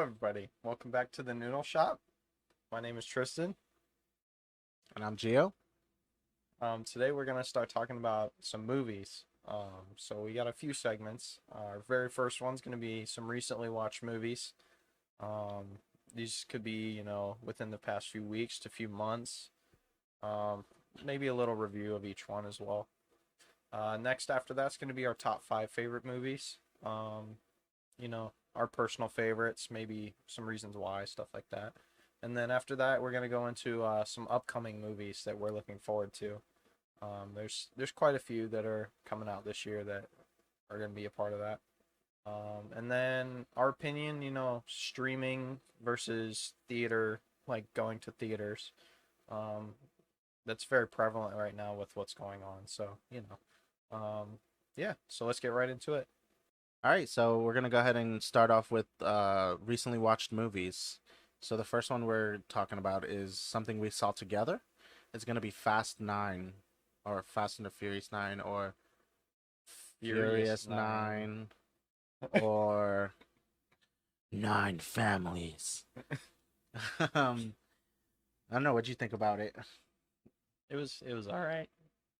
Hello, everybody. Welcome back to the Noodle Shop. My name is Tristan. And I'm Gio. Today we're gonna start talking about some movies. So we got a few segments. Our very first one's gonna be some recently watched movies. These could be, within the past few weeks to few months. Um, Maybe a little review of each one as well. Next after that's gonna be our top five favorite movies. Our personal favorites, maybe some reasons why, stuff like that. And then after that, we're gonna go into some upcoming movies that we're looking forward to. There's quite a few that are coming out this year that are gonna be a part of that. And then our opinion, streaming versus theater, like going to theaters. Um, that's very prevalent right now with what's going on. So, yeah. So let's get right into it. All right, so we're gonna go ahead and start off with recently watched movies. So the first one we're talking about is something we saw together. It's gonna be Fast Nine, or Fast and the Furious Nine, or Furious Furious Nine. Nine, or Nine Families. um, I don't know. What'd you think about it? It was all right.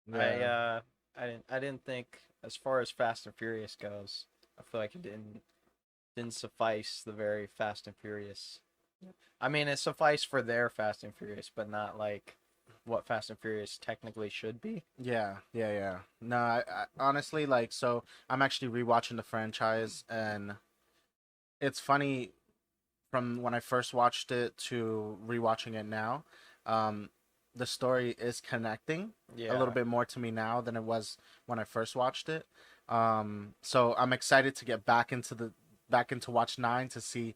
Yeah, I didn't think, as far as Fast and Furious goes, I feel like it didn't suffice the very Fast and Furious. I mean, it sufficed for their Fast and Furious, but not like what Fast and Furious technically should be. yeah. No, I honestly like. So I'm actually rewatching the franchise, and it's funny from when I first watched it to rewatching it now. Um, the story is connecting a little Yeah, bit more to me now than it was when I first watched it. So I'm excited to get back into watch nine to see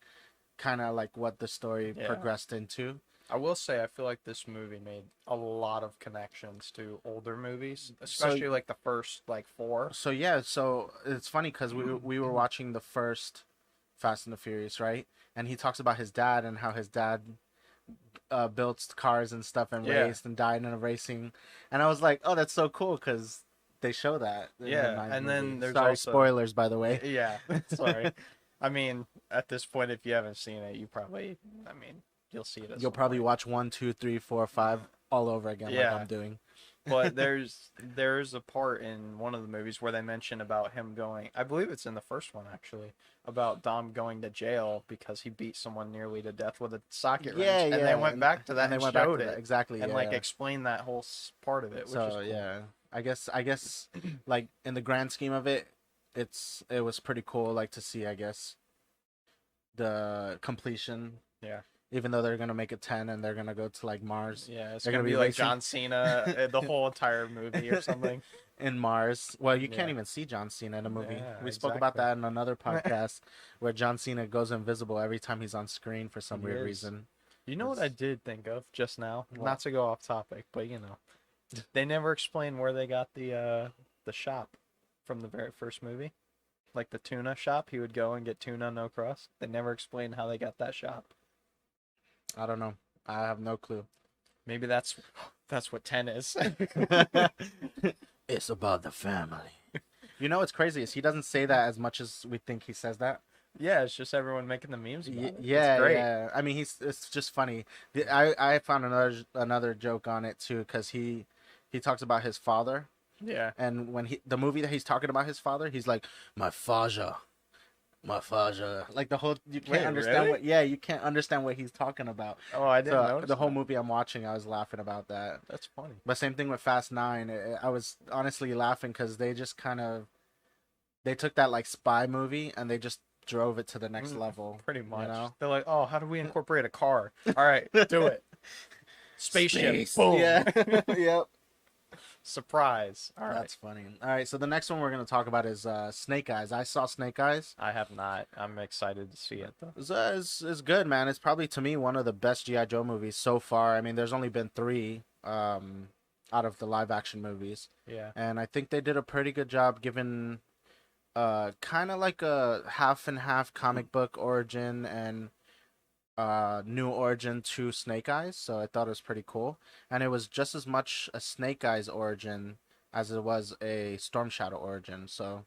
kind of like what the story yeah. progressed into. I will say I feel like this movie made a lot of connections to older movies, So especially like the first like four. so it's funny because we were watching the first Fast and the Furious, right? And he talks about his dad and how his dad built cars and stuff and Yeah, raced and died in a racing, and I was like, oh, that's so cool because they show that in the yeah. ninth And movie. then there's Sorry, also spoilers, by the way. yeah. Sorry. I mean, at this point, if you haven't seen it, I mean, you'll see it at You'll some probably point. watch one, two, three, four, five all over again, like Yeah, I'm doing. but there's a part in one of the movies where they mention about him going. I believe it's in the first one actually, about Dom going to jail because he beat someone nearly to death with a socket wrench, and they Yeah, went back to and that they and went back showed to that it exactly. and like Yeah. explained that whole part of it, which is So cool. yeah, I guess, like in the grand scheme of it, it was pretty cool. Like to see, I guess, the completion. Yeah. Even though they're gonna make it 10 and they're gonna go to like Mars, Yeah, it's they're gonna gonna be be like racing John Cena the whole entire movie or something. in Mars. Well, you can't Yeah, even see John Cena in a movie. yeah, We spoke about exactly. that in another podcast where John Cena goes invisible every time he's on screen for some He weird is. reason. You know what I It's did think of just now? what? Not to go off topic, but they never explain where they got the shop from the very first movie. Like the tuna shop, he would go and get tuna no crust. They never explain how they got that shop. I don't know. I have no clue. Maybe that's what 10 is. It's about the family. You know what's crazy is he doesn't say that as much as we think he says that. Yeah, it's just everyone making the memes about it. It's Yeah, great. yeah. I mean, it's just funny. I found another joke on it too because he talks about his father, Yeah. and when the movie that he's talking about his father, he's like my father, my father. Like the whole you can't Wait, understand really? what yeah you can't understand what he's talking about. Oh, I didn't So notice the whole that. movie I'm watching, I was laughing about that. That's funny. But same thing with Fast Nine. I was honestly laughing because they just kind of they took that like spy movie and they just drove it to the next Mm, level. Pretty You much. know. They're like, "Oh, how do we incorporate a car?" All right, do it. Spaceship. Space. Boom. Yeah. Yep. Surprise. All right. That's funny. All right, so the next one we're gonna talk about is Snake Eyes. I saw Snake Eyes. I have not. I'm excited to see it though. It's good, man. It's probably to me one of the best GI Joe movies so far. I mean, there's only been three out of the live action movies, Yeah. and I think they did a pretty good job giving kind of like a half and half comic book origin and new origin to Snake Eyes. So I thought it was pretty cool, and it was just as much a Snake Eyes origin as it was a Storm Shadow origin. So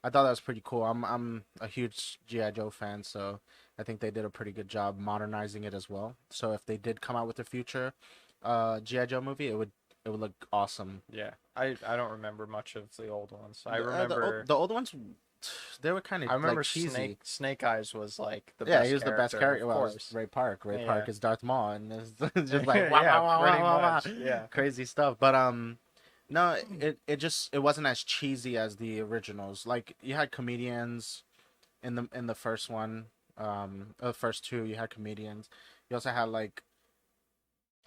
I thought that was pretty cool. I'm a huge GI Joe fan, so I think they did a pretty good job modernizing it as well. So if they did come out with a future GI Joe movie, it would look awesome. Yeah, I don't remember much of the old ones. I remember The old ones, they were kind of I like remember cheesy. Snake Eyes was like the Yeah, he best was the best character, character. of Well, it was course. Ray Park. Ray Yeah. Park is Darth Maul, and it's just like wow, Yeah, wow, wow, pretty wow, wow, wow. much. Yeah. Crazy stuff. But no, it wasn't as cheesy as the originals. Like you had comedians in the first one, the first two. You had comedians. You also had like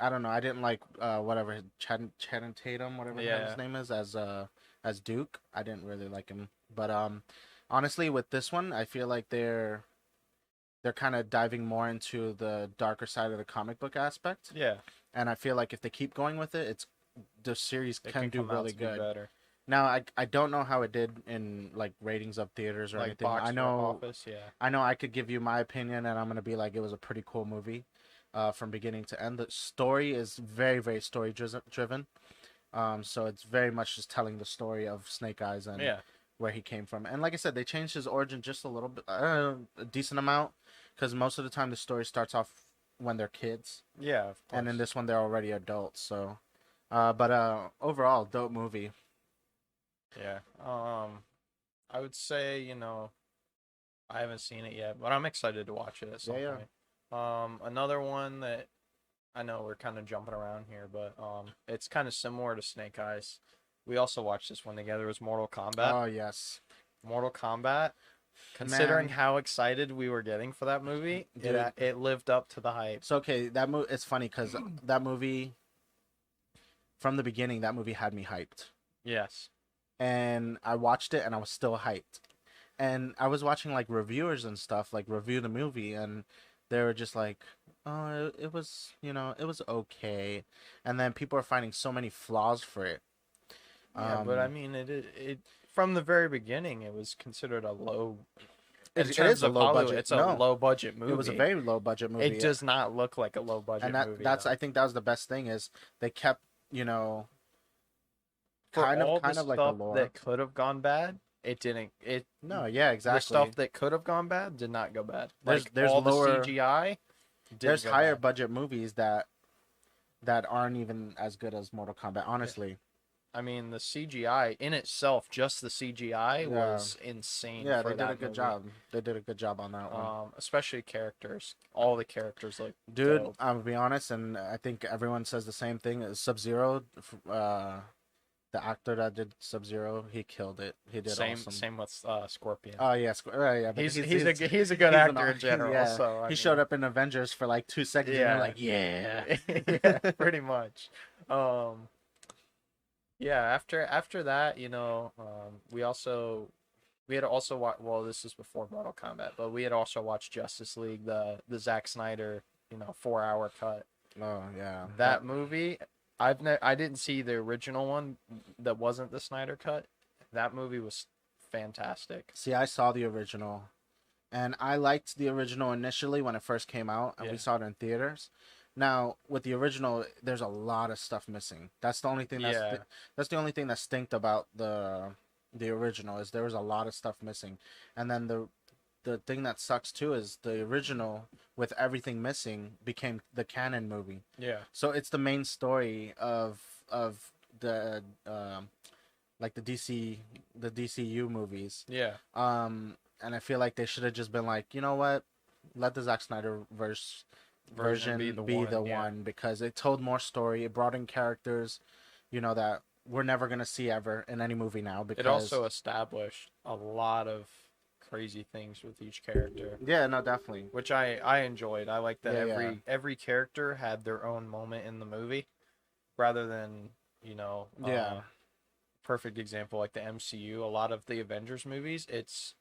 I don't know. I didn't like whatever Channing Tatum, whatever the hell Yeah. his name is, as Duke. I didn't really like him. But honestly, with this one, I feel like they're kind of diving more into the darker side of the comic book aspect, Yeah. and I feel like if they keep going with it, it's the series It can can do come out really to be good. better. Now, I don't know how it did in like ratings of theaters or Like anything. box office, yeah. I know I could give you my opinion, and I'm gonna be like it was a pretty cool movie, from beginning to end. The story is very very story driven. So it's very much just telling the story of Snake Eyes and Yeah. where he came from. And like I said, they changed his origin just a little bit, a decent amount, because most of the time the story starts off when they're kids, Yeah, of course. and in this one they're already adults. So, but overall, dope movie. Yeah. I would say, I haven't seen it yet, but I'm excited to watch it at some Yeah, yeah. point. Another one that I know we're kind of jumping around here, but it's kind of similar to Snake Eyes. We also watched this one together. It was Mortal Kombat. Oh yes, Mortal Kombat. Considering man. how excited we were getting for that movie, Dude. it lived up to the hype. So okay, that movie. It's funny because that movie, from the beginning, that movie had me hyped, Yes. and I watched it and I was still hyped. And I was watching like reviewers and stuff, like review the movie, and they were just like, "Oh, it was, it was okay," and then people are finding so many flaws for it. Yeah, but I mean, it from the very beginning, it was considered a low. In It terms is a of low Hollywood, budget. it's a No, low budget movie. it was a very low budget movie. It does not look like a low budget and movie. that's though. I think that was the best thing is they kept, For kind all of the like the stuff lore. that could have gone bad, it didn't. It No, yeah, The exactly. stuff that could have gone bad did not go bad. There's- Like there's all lower- the CGI. There's Didn't go higher bad. budget movies that aren't even as good as Mortal Kombat, honestly. I mean, the CGI in itself, just the CGI Yeah. was insane. Yeah, for they did that a good movie. job. They did a good job on that one. Especially characters. All the characters look Dude, dope. I'll be honest, and I think everyone says the same thing. Sub-Zero, the actor that did Sub-Zero, he killed it. He did awesome. Same with Scorpion. Oh yeah, yeah. But he's a good he's actor an- in general. yeah. So He showed up in Avengers for like 2 seconds, and Yeah. you're like, yeah. yeah, pretty much. Yeah. After that, we had also watched. Well, this is before Mortal Kombat, but we had also watched Justice League, the Zack Snyder, 4-hour cut. Oh yeah. That movie, I didn't see the original one that wasn't the Snyder cut. That movie was fantastic. See, I saw the original, and I liked the original initially when it first came out, and Yeah. we saw it in theaters. Now, with the original, there's a lot of stuff missing. That's the only thing Yeah. that's the only thing that stinked about the original is there was a lot of stuff missing. And then the thing that sucks too is the original with everything missing became the canon movie. Yeah. So it's the main story of the like the DCU movies. Yeah. And I feel like they should have just been like, you know what, let the Zack Snyder version be the yeah. one because it told more story. It brought in characters, that we're never gonna see ever in any movie now. Because It also established a lot of crazy things with each character, yeah, no, definitely. which I enjoyed. I like that Yeah, every character had their own moment in the movie, rather than Yeah. perfect example like the MCU. A lot of the Avengers movies, it's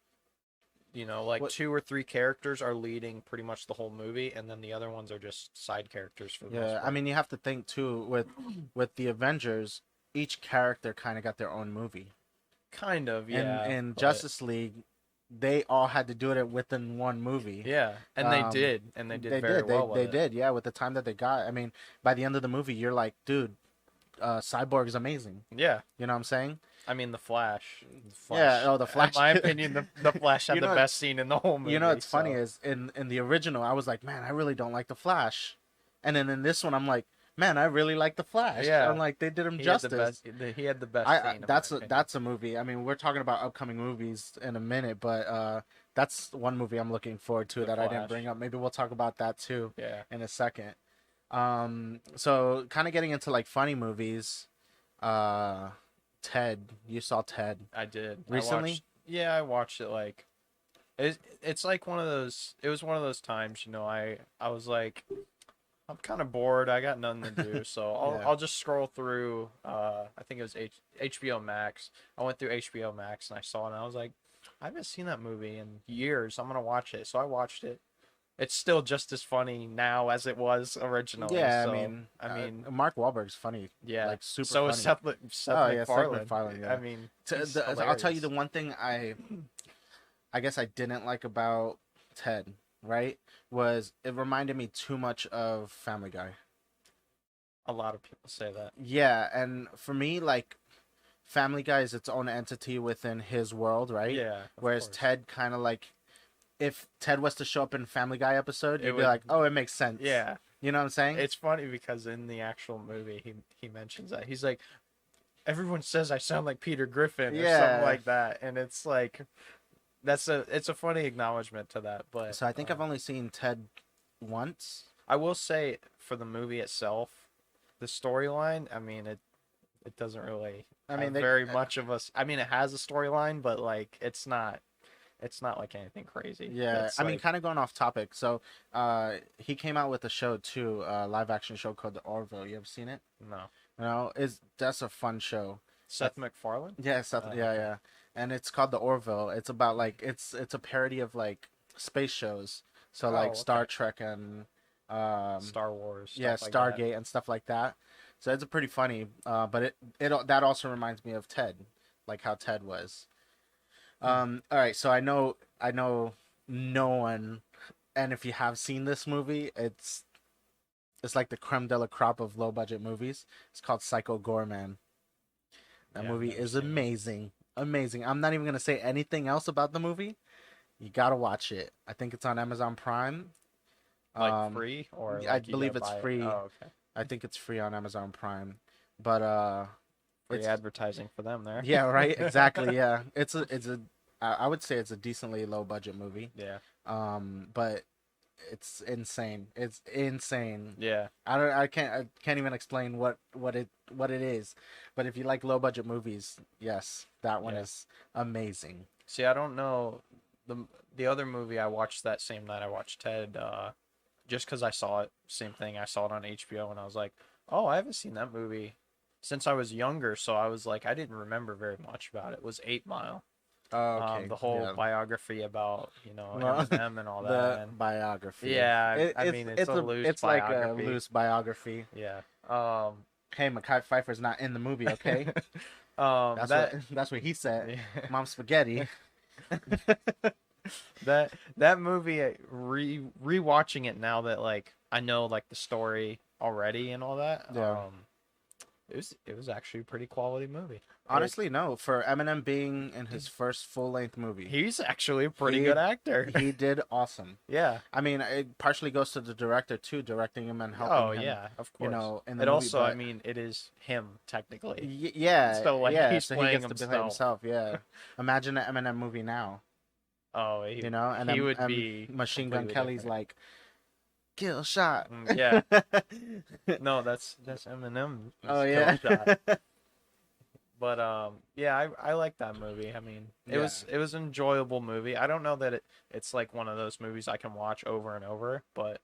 like What- 2 or 3 characters are leading pretty much the whole movie, and then the other ones are just side characters for the most Yeah, part. I mean, you have to think too with the Avengers, each character kind of got their own movie. Kind of, And yeah. in but- Justice League, they all had to do it within one movie. Yeah, and they did, and they did very well with They it. did, yeah, with the time that they got. I mean, by the end of the movie, you're like, dude, Cyborg is amazing. Yeah. You know what I'm saying? I mean, the Flash. The Yeah. Flash. Oh, the Flash. In my opinion, the Flash had You the know, best scene in the whole movie. you know what's funny So is in the original I was like, man, I really don't like the Flash, and then in this one I'm like, man, I really like the Flash. I'm yeah, like, they did him he had the justice. best. He had the best scene in my opinion. That's a movie. I mean, we're talking about upcoming movies in a minute, but that's one movie I'm looking forward to The that I didn't Flash. bring up. Maybe we'll talk about that too Yeah. in a second. So kind of getting into like funny movies. Uh, Ted, you saw Ted I did. recently? Yeah, I watched it like it's like one of those. It was one of those times, you know. I was like, I'm kind of bored. I got nothing to do, so Yeah. I'll just scroll through. I think it was HBO Max. I went through HBO Max and I saw it, and I was like, I haven't seen that movie in years. I'm gonna watch it. So I watched it. It's still just as funny now as it was originally. Yeah, So, I I mean, mean, Mark Wahlberg's funny, yeah. like super So funny. is Seth Oh yeah, Seth MacFarlane. MacFarlane. I Yeah. mean, To, he's I'll tell you hilarious. the one thing I guess I didn't like about Ted, right? Was it reminded me too much of Family Guy. A lot of people say that. Yeah, and for me, like Family Guy is its own entity within his world, right? Yeah. Of Whereas course. Ted kind of like, if Ted was to show up in Family Guy episode, It you'd be would- like, oh, it makes sense. Yeah. You know what I'm saying? It's funny because in the actual movie, he mentions that he's like, everyone says I sound like Peter Griffin or Yeah. something like that, and it's like, it's a funny acknowledgement to that. But So I think I've only seen Ted once. I will say for the movie itself, the storyline. I mean, it doesn't really. I mean, very much of us. I mean, it has a storyline, but like it's not. It's not like anything crazy. Yeah, It's I mean, like- kind of going off topic. So, he came out with a show too, a live action show called The Orville. You ever seen it? no. You know, that's a fun show. Seth MacFarlane. Yeah, Seth, Oh, yeah, okay. yeah, and it's called The Orville. It's about like it's a parody of like space shows. So Oh, like Star okay. Trek and Star Wars. yeah, stuff like that. Stargate and stuff like that. So it's a pretty funny. But it that also reminds me of Ted, like how Ted was. All right, so I know no one, and if you have seen this movie, it's like the creme de la crop of low budget movies. It's called Psycho Gorman. That Yeah, I've movie never is seen it. amazing, amazing. I'm not even gonna say anything else about the movie. You gotta watch it. I think it's on Amazon Prime. Like free or I like you believe gotta it's buy it? free. Oh, okay. I think it's free on Amazon Prime, but Free it's advertising for them there. yeah, right, exactly, yeah. It's a I would say it's a decently low budget movie. Yeah. But it's insane. It's insane. Yeah. I can't even explain what it is. But if you like low budget movies, yes, that one Yeah. is amazing. See, I don't know the other movie I watched that same night I watched Ted. Just because I saw it, same thing. I saw it on HBO and I was like, oh, I haven't seen that movie since I was younger. So I was like, I didn't remember very much about it. It was 8 Mile. Oh, okay. The whole yeah. biography about Well, Eminem and all the that. And biography. yeah, I mean it's a loose it's like a biography. loose biography. Yeah. Hey, Mekhi Phifer's not in the movie, okay? That That's what he said. Mom spaghetti. that movie rewatching it now that like I know like the story already and all that. Yeah. It was actually a pretty quality movie. Honestly, no. For Eminem being in his first full length movie, He's actually a pretty He- good actor. he did awesome. Yeah. I mean, it partially goes to the director too, directing him and helping Oh him. yeah, of course. You know, in the it movie, also, I but- mean, it is him technically. Yeah, So, like, yeah. he's So playing he gets to play himself. himself. Yeah. Imagine an Eminem movie now. Oh, You know, and he would be Machine Gun completely Kelly's different. like, kill shot. Yeah. No, that's Eminem. Oh Kill yeah. Shot. But yeah, I like that movie. I mean, it was an enjoyable movie. I don't know that it's like one of those movies I can watch over and over, but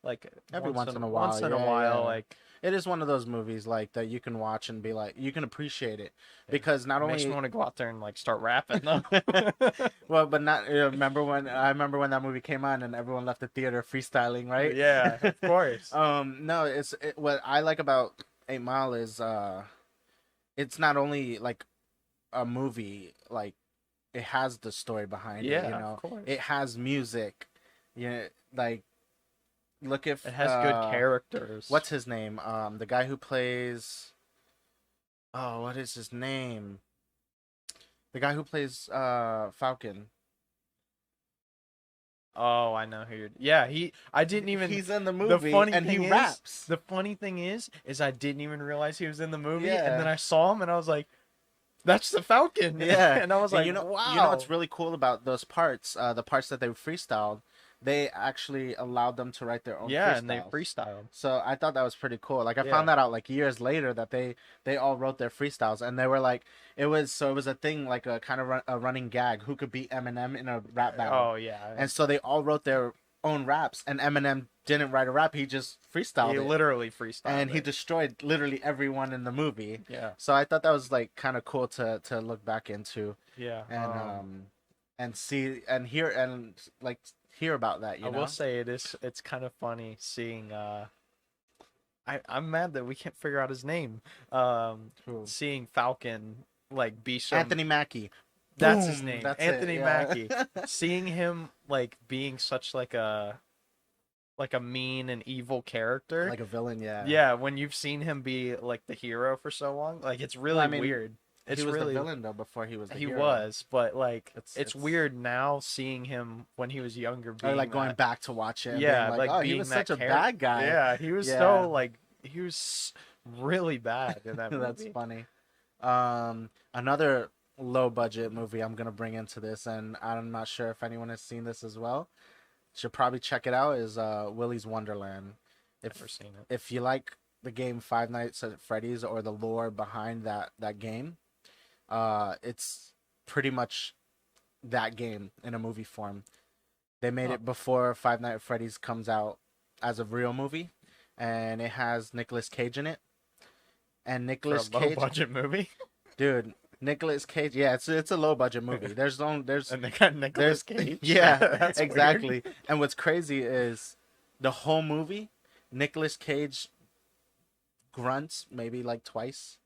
like Every once in a once while, in a yeah, while, yeah. like It is one of those movies like that you can watch and be like, you can appreciate it because not it makes only me want to go out there and like start rapping though. well, but not remember when that movie came on and everyone left the theater freestyling, right? Yeah, of course. No, what I like about 8 Mile is it's not only like a movie, like it has the story behind it, Yeah, you know. of course. It has music. Like look if It has good characters. what's his name? The guy who plays Oh, what is his name? The guy who plays Falcon. Oh, I know who you're. Yeah, he. I didn't even. He's in the The movie funny and he thing is, raps. the funny thing is I didn't even realize he was in the movie, and then Yeah. I saw him, and I was like, "That's the Falcon," Yeah. and I was And like, you know "Wow." what's really cool about those parts, the parts that they freestyled, they actually allowed them to write their own Yeah, and they freestyles. freestyled. So I thought that was pretty cool. Like I Yeah. found that out like years later that they all wrote their freestyles and they were like it was a thing like a kind of a running gag who could beat Eminem in a rap battle. Oh yeah. And so they all wrote their own raps and Eminem didn't write a rap, he just He freestyled it. literally And freestyled he it. destroyed literally everyone in the movie. Yeah. So I thought that was like kind of cool to look back into Yeah. and see and hear and like hear about that, I you will know? say it's kind of funny seeing I'm mad that we can't figure out his name. Who? Seeing Falcon like be so Anthony Mackie. that's his Boom. name. That's it. Anthony Yeah. Mackie. Seeing him like being such like a mean and evil character. Like a villain, yeah. Yeah, when you've seen him be like the hero for so long, like it's Well, I really mean, weird. It's he was the really villain though before he was the he hero. was, but like it's It's weird now seeing him when he was younger or being like going that. back to watch it and Yeah, being like, like oh, he being was that such a character. bad guy. Yeah, he was Yeah. so like he was really bad in that That's movie. funny. Another low budget movie I'm gonna bring into this, and I'm not sure if anyone has seen this as well. Should probably check it out. Is Willy's Wonderland. Never seen it. If you like the game Five Nights at Freddy's or the lore behind that game, it's pretty much that game in a movie form. They made Huh. it before Five Nights at Freddy's comes out as a real movie, and it has Nicolas Cage in it. And For a Nicolas low Cage, budget movie, dude, Nicolas Cage, yeah, it's a low budget movie. There's and they got there's Nicolas Cage. yeah, That's exactly. weird. And what's crazy is the whole movie, Nicolas Cage grunts maybe like twice.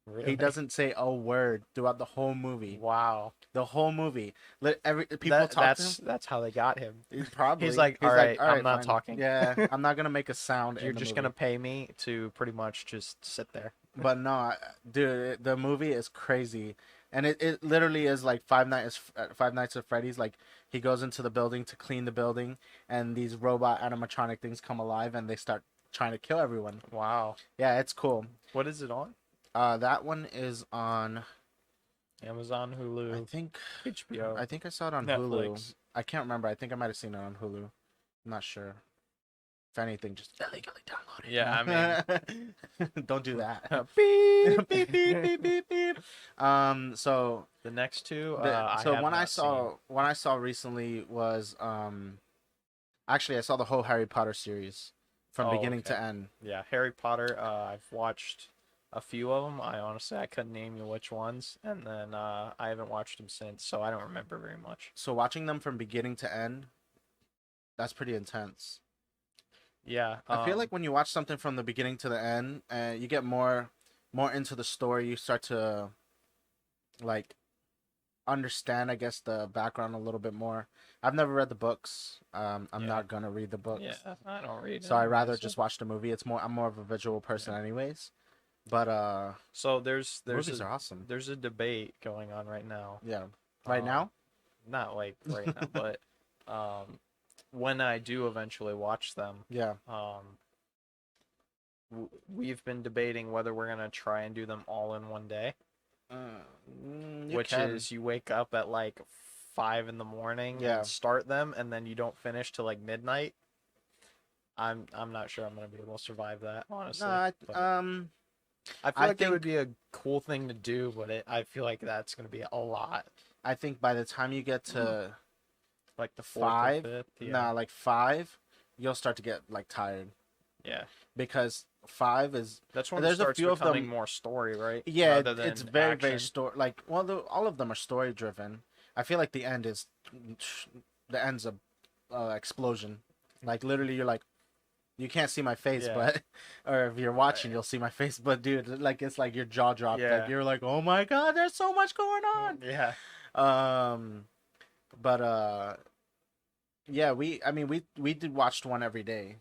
Really? He doesn't say a word throughout the whole movie. Wow. The whole movie. Let every people talk to him. That's how they got him. Probably. He's like, all right, I'm not fine. talking. Yeah, I'm not gonna make a sound. You're in the just movie. gonna pay me to pretty much just sit there. But no, dude, the movie is crazy, and it literally is like Five Nights at Freddy's. Like he goes into the building to clean the building, and these robot animatronic things come alive, and they start trying to kill everyone. Wow. Yeah, it's cool. What is it on? That one is on. Amazon, I Hulu, think. HBO, I think I saw it on Hulu. Netflix. I can't remember. I think I might have seen it on Hulu. I'm not sure. If anything, just illegally download it. Yeah, I mean, don't do that. Beep. Beep, beep, beep, beep, beep. So The next two, so have when I not saw recently was actually I saw the whole Harry Potter series from Oh, beginning okay. to end. seen. Yeah, Harry Potter. I've watched a few of them. I couldn't name you which ones, and then I haven't watched them since, so I don't remember very much. So watching them from beginning to end, that's pretty intense. Yeah, I feel like when you watch something from the beginning to the end, you get more into the story. You start to like understand, I guess, the background a little bit more. I've never read the books. I'm Yeah. not gonna read the books. yeah, I don't read. So I rather anyways. just watch the movie. I'm more of a visual person, anyways. But So there's movies a, are awesome. there's a debate going on right now. Yeah. Right Um, now? Not like right now, but when I do eventually watch them, Yeah. we've been debating whether we're gonna try and do them all in one day, which is you wake up at like 5 in the morning Yeah. and start them, and then you don't finish till like midnight. I'm not sure I'm gonna be able to survive that, honestly. No, but I feel I like it would think- be a cool thing to do, but I feel like that's gonna be a lot. I think by the time you get to Like the fourth or 5, fifth. Yeah. nah, like 5, you'll start to get like tired Yeah. because 5 is That's when There's it a starts few of them- becoming more story, right? yeah, Rather than it's very very action. story like well all of them are story driven. I feel like the end's a explosion. Like literally you're like you can't see my face, Yeah. but or if you're watching, you'll see my face. But dude, like it's like your jaw dropped. Yeah. Like you're like, oh my god, there's so much going on. Yeah. But yeah, we did watched one every day.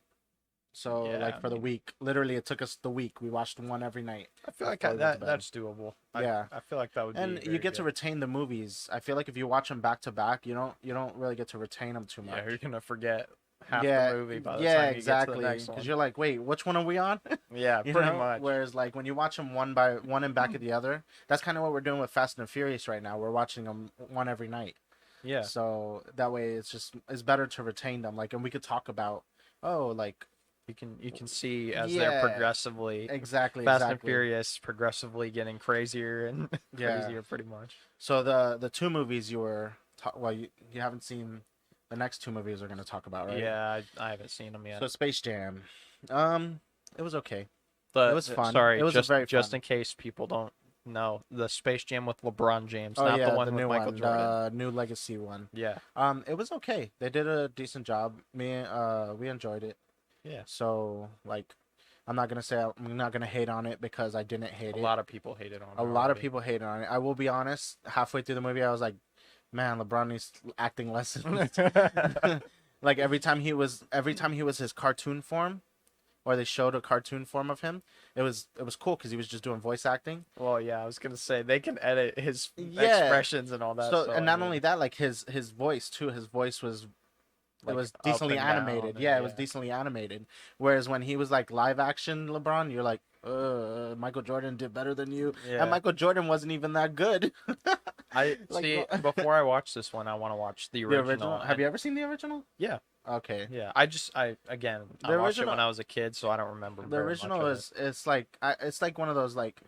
So Yeah, like I for the mean, week, literally it took us the week. We watched one every night I feel like before we went to bed. that's doable. Yeah, I feel like that would be and you very get to good. retain the movies. I feel like if you watch them back to back, you don't really get to retain them too Yeah, you're much. gonna forget half the Yeah, movie by the yeah, time you get to the exactly. next Because one. you're like, wait, which one are we on? Yeah, You pretty know. much. Whereas like when you watch them one by one and back of the other, that's kind of what we're doing with Fast and Furious right now. We're watching them one every night. Yeah, So that way it's better to retain them. Like, and we could talk about, oh, like, you can see as they're yeah, progressively exactly, Fast and exactly. Furious progressively getting crazier and Yeah. crazier, pretty much. So the two movies well, you haven't seen the next two movies we're gonna talk about, right? Yeah, I haven't seen them yet. So Space Jam, um, it was okay. It The, was fun. It sorry, was very just fun. in case people don't know, the Space Jam with LeBron James, Oh not the yeah, the one with new Michael one, Jordan. the new Legacy one. Yeah, It was okay. They did a decent job. We enjoyed it. yeah. So like, I'm not gonna hate on it because I didn't hate A it. lot of people hated on A it lot of already. people hated on it. I will be honest. Halfway through the movie, I was like, man, LeBron needs acting lessons. Like every time he was his cartoon form, or they showed a cartoon form of him, it was cool because he was just doing voice acting. Well, yeah, I was gonna say they can edit his Yeah. expressions and all that, So, so and I not mean, only that, like his voice too. His voice was it like was up decently and down, animated. and Yeah, it was yeah, decently animated. Whereas when he was like live action LeBron, you're like, Michael Jordan did better than you, and yeah. Michael Jordan wasn't even that good. I Like see. Before I watch this one, I want to watch the the original. original, Have you and ever seen the original? yeah, Okay. yeah. I again, I The watched it original when I was a kid, so I don't remember the very much original of it. is it's like one of those like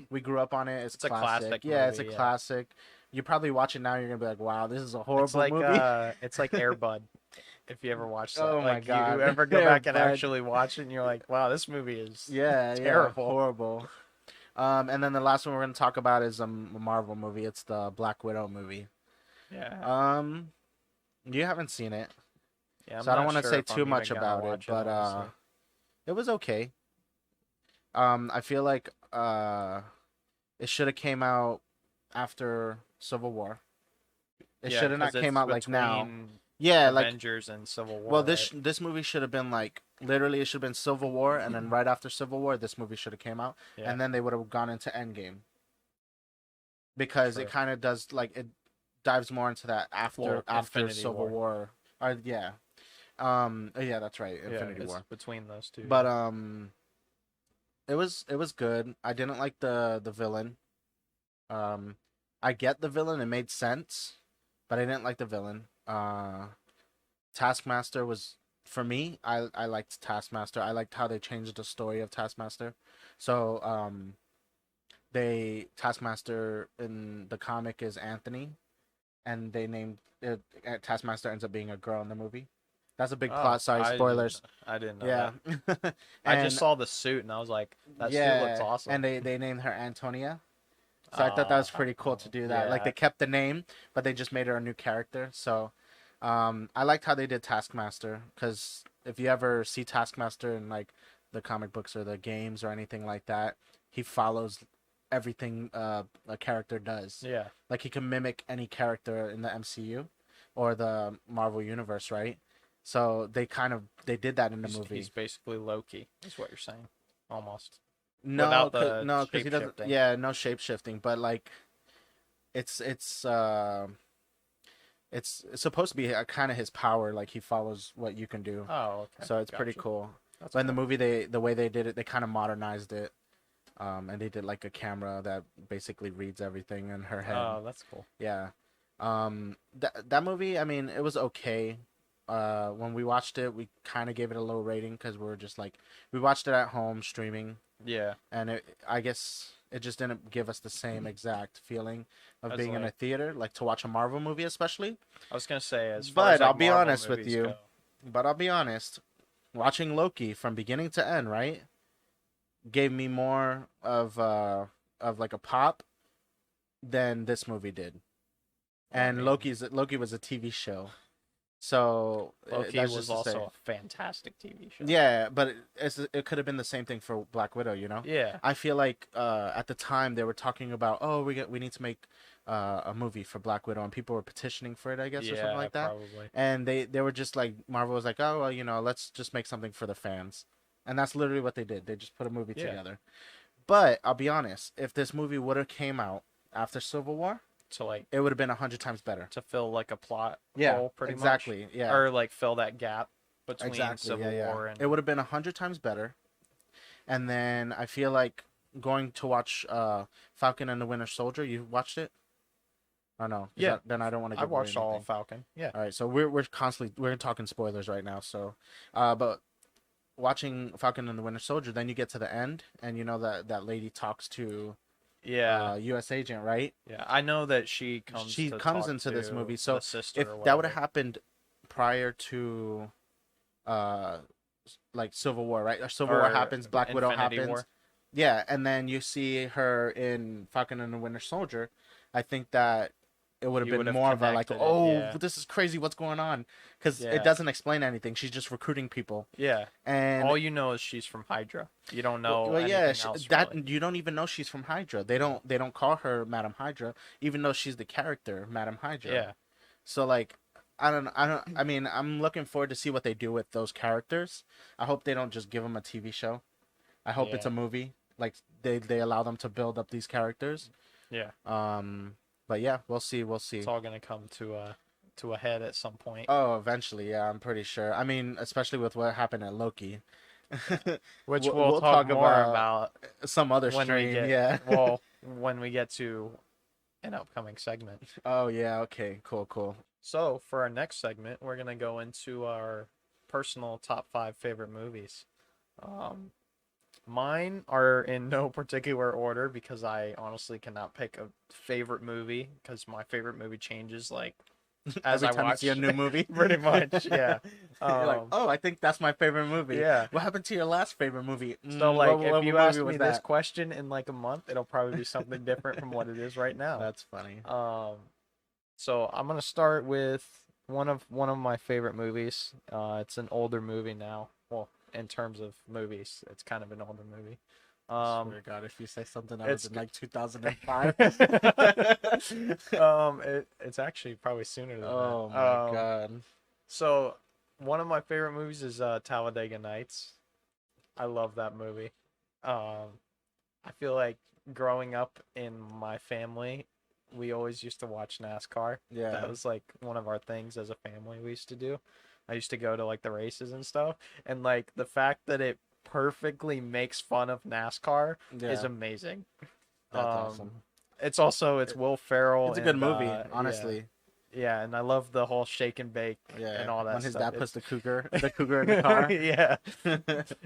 we grew up on it. It's It's a classic. classic Yeah, it's a movie. Yeah, classic. You probably watch it now. You're gonna be like, wow, this is a horrible movie. it's like Air Bud. If you ever watched that, Oh my like you god, ever go Air back and Bud. actually watch it, and you're like, wow, this movie is Yeah, yeah, terrible. horrible. And then the last one we're gonna talk about is a Marvel movie. It's the Black Widow movie. Yeah, Um, you haven't seen it, yeah. I'm so I don't not want to sure say if too I'm even much gonna about it, watch it, but honestly. it was okay. I feel like it should have came out after Civil War. It Yeah, should have because not came it's out like now. between Yeah, like Avengers and Civil well, War, this right? this movie should have been like literally it should have been Civil War, and then right after Civil War, this movie should have came out, Yeah, and then they would have gone into Endgame because it true. kind of does like it dives more into that Well, after Infinity Civil War. War. Yeah. Yeah, that's right, Yeah, Infinity it's War. between those two. But Yeah. it was good. I didn't like the villain. Um, I get the villain; it made sense, but I didn't like the villain. Taskmaster was for me. I liked Taskmaster. I liked how they changed the story of Taskmaster. So they Taskmaster in the comic is Anthony, and they named it, Taskmaster ends up being a girl in the movie. That's a big Oh, plot. Sorry, spoilers. I didn't know Yeah, that. I just and saw the suit and I was like, that suit looks yeah, and awesome. they named her Antonia. So I thought that was pretty cool to do that. Like Yeah. they kept the name, but they just made her a new character. So I liked how they did Taskmaster because if you ever see Taskmaster in like the comic books or the games or anything like that, he follows everything a character does. Yeah. Like he can mimic any character in the MCU or the Marvel universe, right? So they did that in the movie. He's basically Loki, is what you're saying. Almost. No, Without the no, because he shape doesn't. shifting. Yeah, no shape shifting, but like it's supposed to be kind of his power. Like he follows what you can do, Oh, okay. so it's pretty Gotcha. cool. That's But in the cool. movie, the way they did it, they kind of modernized it, and they did like a camera that basically reads everything in her head. Oh, that's cool. Yeah, that movie, I mean, it was okay. When we watched it, we kind of gave it a low rating because we were just like we watched it at home streaming, Yeah. and I guess it just didn't give us the same exact feeling of As being in a like theater, like to watch a Marvel movie, especially. I was gonna say, as far as But I'll like be Marvel honest with movies you. go. But I'll be honest, watching Loki from beginning to end, right, gave me more of like a pop than this movie did. I And mean, Loki was a TV show. So Loki that's was just to say. also a fantastic TV show. Yeah, but it could have been the same thing for Black Widow, you know? Yeah. I feel like at the time they were talking about, oh, we need to make a movie for Black Widow, and people were petitioning for it, I guess, or something Yeah, like that. probably. And they were just like, Marvel was like, oh, well, you know, let's just make something for the fans. And that's literally what they did. They just put a movie Yeah. together. But I'll be honest, if this movie would have came out after Civil War, To like it would have been 100 times better. to fill like a plot Yeah, hole pretty exactly. much. Yeah, Or like fill that gap between exactly. Civil Yeah, yeah. War and It would have been 100 times better. And then I feel like going to watch Falcon and the Winter Soldier. You watched it? Oh no. Yeah. Then I don't want to I give away watched all anything. of Falcon. Yeah. All right, so we're talking spoilers right now. So, but watching Falcon and the Winter Soldier, then you get to the end, and you know that lady talks to Yeah. U.S. agent, right? Yeah. I know that she comes She to comes talk into this to movie. So the sister if or that would have whatever. happened prior to, uh, like Civil War, right? Or Civil War Or happens, Black Widow Infinity happens. War. Yeah, and then you see her in Falcon and the Winter Soldier. I think that it would have You been would have more of a like, connected it, oh, yeah. this is crazy, what's going on? Because Yeah. it doesn't explain anything. She's just recruiting people, Yeah. and All you know is she's from Hydra. You don't know well, yeah, anything else that really. you don't even know she's from Hydra. They don't call her Madam Hydra, even though she's the character Madam Hydra. Yeah. So like, I mean, I'm looking forward to see what they do with those characters. I hope they don't just give them a TV show. I hope it's Yeah. a movie. Like they allow them to build up these characters. Yeah. But yeah, we'll see. We'll see. It's all gonna come to a head at some point. Oh, eventually, yeah, I'm pretty sure. I mean, especially with what happened at Loki. Which We'll- we'll we'll talk talk more about about Some other when we stream, get yeah. well when we get to an upcoming segment. Oh yeah, okay, cool, cool. So for our next segment, we're gonna go into our personal top 5 favorite movies. Um, Mine are in no particular order because I honestly cannot pick a favorite movie because my favorite movie changes like as Every I time watch. you see a new movie, Pretty much, yeah. You're like, Um, oh, I think that's my favorite movie. yeah. What happened to your last favorite movie? So like what, if what you movie ask was me this that? question in like a month, it'll probably be something different from what it is right now. That's funny. So I'm gonna start with one of my favorite movies. It's an older movie now. Well, in terms of movies, it's kind of an older movie. I swear to God, if you say something that was it's in like 2005. It's actually probably sooner than Oh that. my God. So one of my favorite movies is Talladega Nights. I love that movie. I feel like growing up in my family, we always used to watch NASCAR. Yeah. That was like one of our things as a family we used to do. I used to go to like the races and stuff, and like the fact that it perfectly makes fun of NASCAR is Yeah. amazing. That's Um, awesome. It's Will Ferrell. It's a good and, movie, yeah. honestly. Yeah, and I love the whole shake and bake Yeah. and all that When his stuff. dad puts the cougar in the car. Yeah,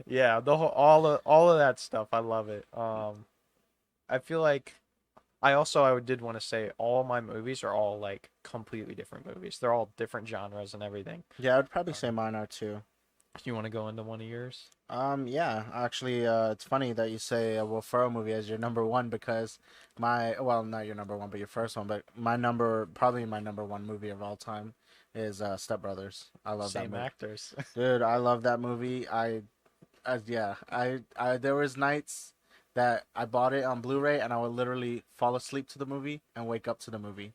yeah, the whole all of that stuff. I love it. I feel like I did want to say all my movies are all like completely different movies. They're all different genres and everything. Yeah, I'd probably say mine are too. You want to go into one of yours? Yeah, actually, it's funny that you say a Will Ferrell movie as your number one because well, not your number one, but your first one, but probably my number one movie of all time is Step Brothers. I love that Same movie. actors. Dude, I love that movie. Yeah, there was nights that I bought it on Blu-ray and I would literally fall asleep to the movie and wake up to the movie.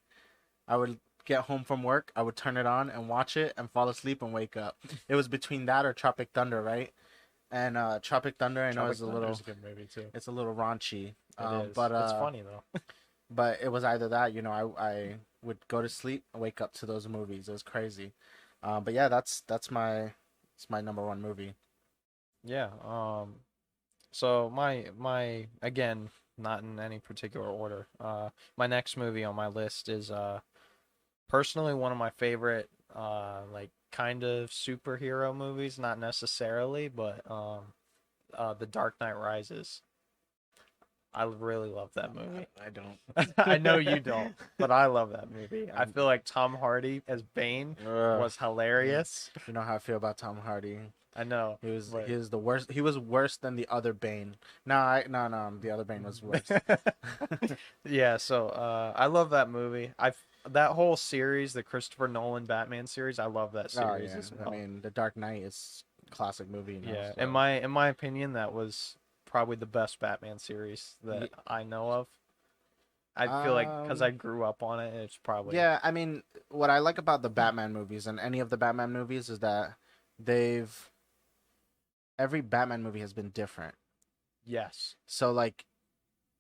I would get home from work, I would turn it on and watch it and fall asleep and wake up. It was between that or Tropic Thunder, right? And Tropic Thunder, I know Tropic is a little, Thunder's a good movie too. it's a little raunchy. It is. But It's funny though. but it was either that, I would go to sleep and wake up to those movies. It was crazy. But yeah, it's my number one movie. Yeah. So my again, not in any particular order. My next movie on my list is personally one of my favorite like kind of superhero movies, not necessarily, but The Dark Knight Rises. I really love that movie. I don't. I know you don't, but I love that movie. I feel like Tom Hardy as Bane Ugh. was hilarious. You know how I feel about Tom Hardy. I know, He but was the worst. He was worse than the other Bane. No, the other Bane was worse. yeah. So I love that movie. That whole series, the Christopher Nolan Batman series, I love that Oh series yeah, as I well. mean, The Dark Knight is a classic movie, you know. Yeah, So in my opinion, that was probably the best Batman series that Ye- I know of. I feel like because I um, grew up on it, it's probably yeah, I mean, what I like about the Batman movies and any of the Batman movies is that they've every Batman movie has been different. yes. So like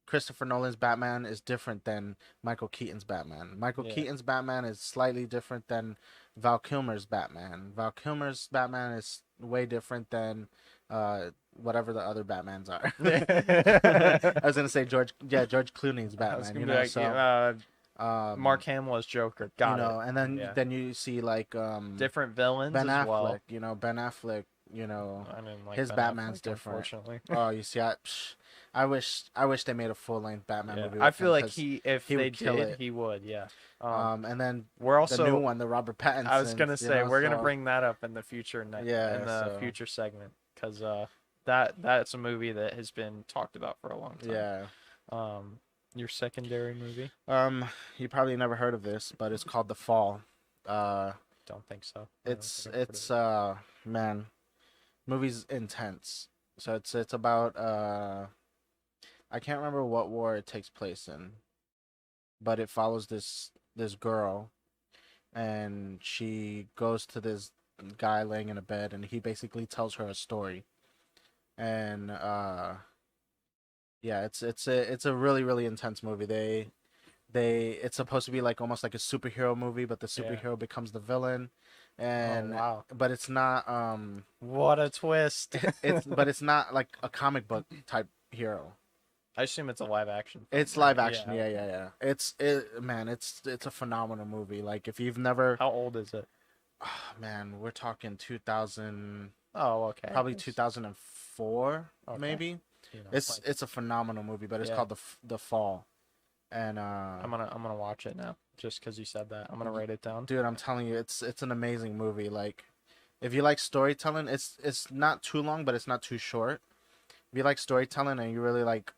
Christopher Nolan's Batman is different than Michael Keaton's Batman. Michael Yeah. Keaton's Batman is slightly different than Val Kilmer's Batman. Val Kilmer's Batman is way different than whatever the other Batmans are. I was gonna say George Clooney's I was Batman. gonna You be know, like, so Mark Hamill as Joker. you Got it. know, and then Yeah. then you see like Different villains Ben as Affleck. well. You know, Ben Affleck. You know, I didn't like his Ben Batman's Affleck, different. unfortunately. Oh, you see, I wish they made a full length Batman Yeah, movie I with feel him like because if he they would kill did, it. he would. Yeah. And then We're the new also. one, the Robert I was Pattinson, gonna you say know, we're gonna so bring that up in the in yeah, the so future segment because that's a movie that has been talked about for a long time. yeah. Your secondary movie? Um, you probably never heard of this, but it's called The Fall. Uh, Don't think so. I don't it's think I've heard of it's it. man, movie's intense. So it's about I can't remember what war it takes place in, but it follows this girl, and she goes to this guy laying in a bed, and he basically tells her a story, and yeah, it's a really intense movie. They it's supposed to be like almost like a superhero movie, but the Yeah. superhero becomes the villain, Oh and wow. but it's not What a twist. it's not like a comic book type hero. I assume it's a live action film, It's live right? action, Yeah. Okay. yeah. Man, it's a phenomenal movie. Like if you've never, How old is it? oh, man, we're talking 2000, Oh, okay. probably 2004, Okay. maybe. You know, It's like it's a phenomenal movie, but it's yeah. called the Fall, and I'm gonna watch it now just because you said that. I'm gonna write it down. dude, I'm telling you, it's an amazing movie. Like, if you like storytelling, it's not too long, but it's not too short. If you like storytelling and you really like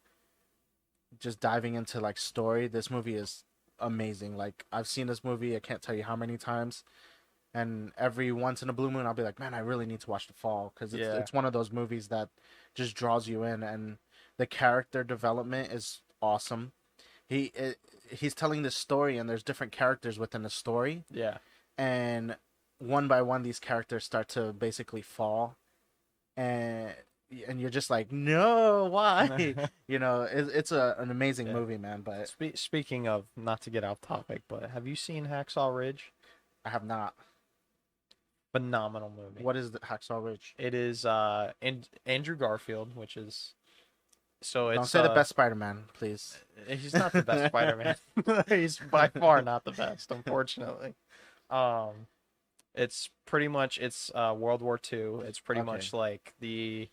just diving into like story, this movie is amazing. Like, I've seen this movie, I can't tell you how many times, and every once in a blue moon, I'll be like, man, I really need to watch The Fall because Yeah. it's one of those movies that just draws you in, and the character development is awesome. He it, he's telling this story, and there's different characters within the story, Yeah. and one by one these characters start to basically fall, and you're just like, no, why? You know, it's an amazing Yeah. movie, man. But Speaking of, not to get off topic, but have you seen Hacksaw Ridge? I have not. Phenomenal movie. What is the Hacksaw Ridge? It is Andrew Garfield, which is so Don't it's say the best Spider-Man, please. he's not the best Spider-Man. He's by far not the best, unfortunately. Um it's pretty much World War II. It's pretty Okay. much like the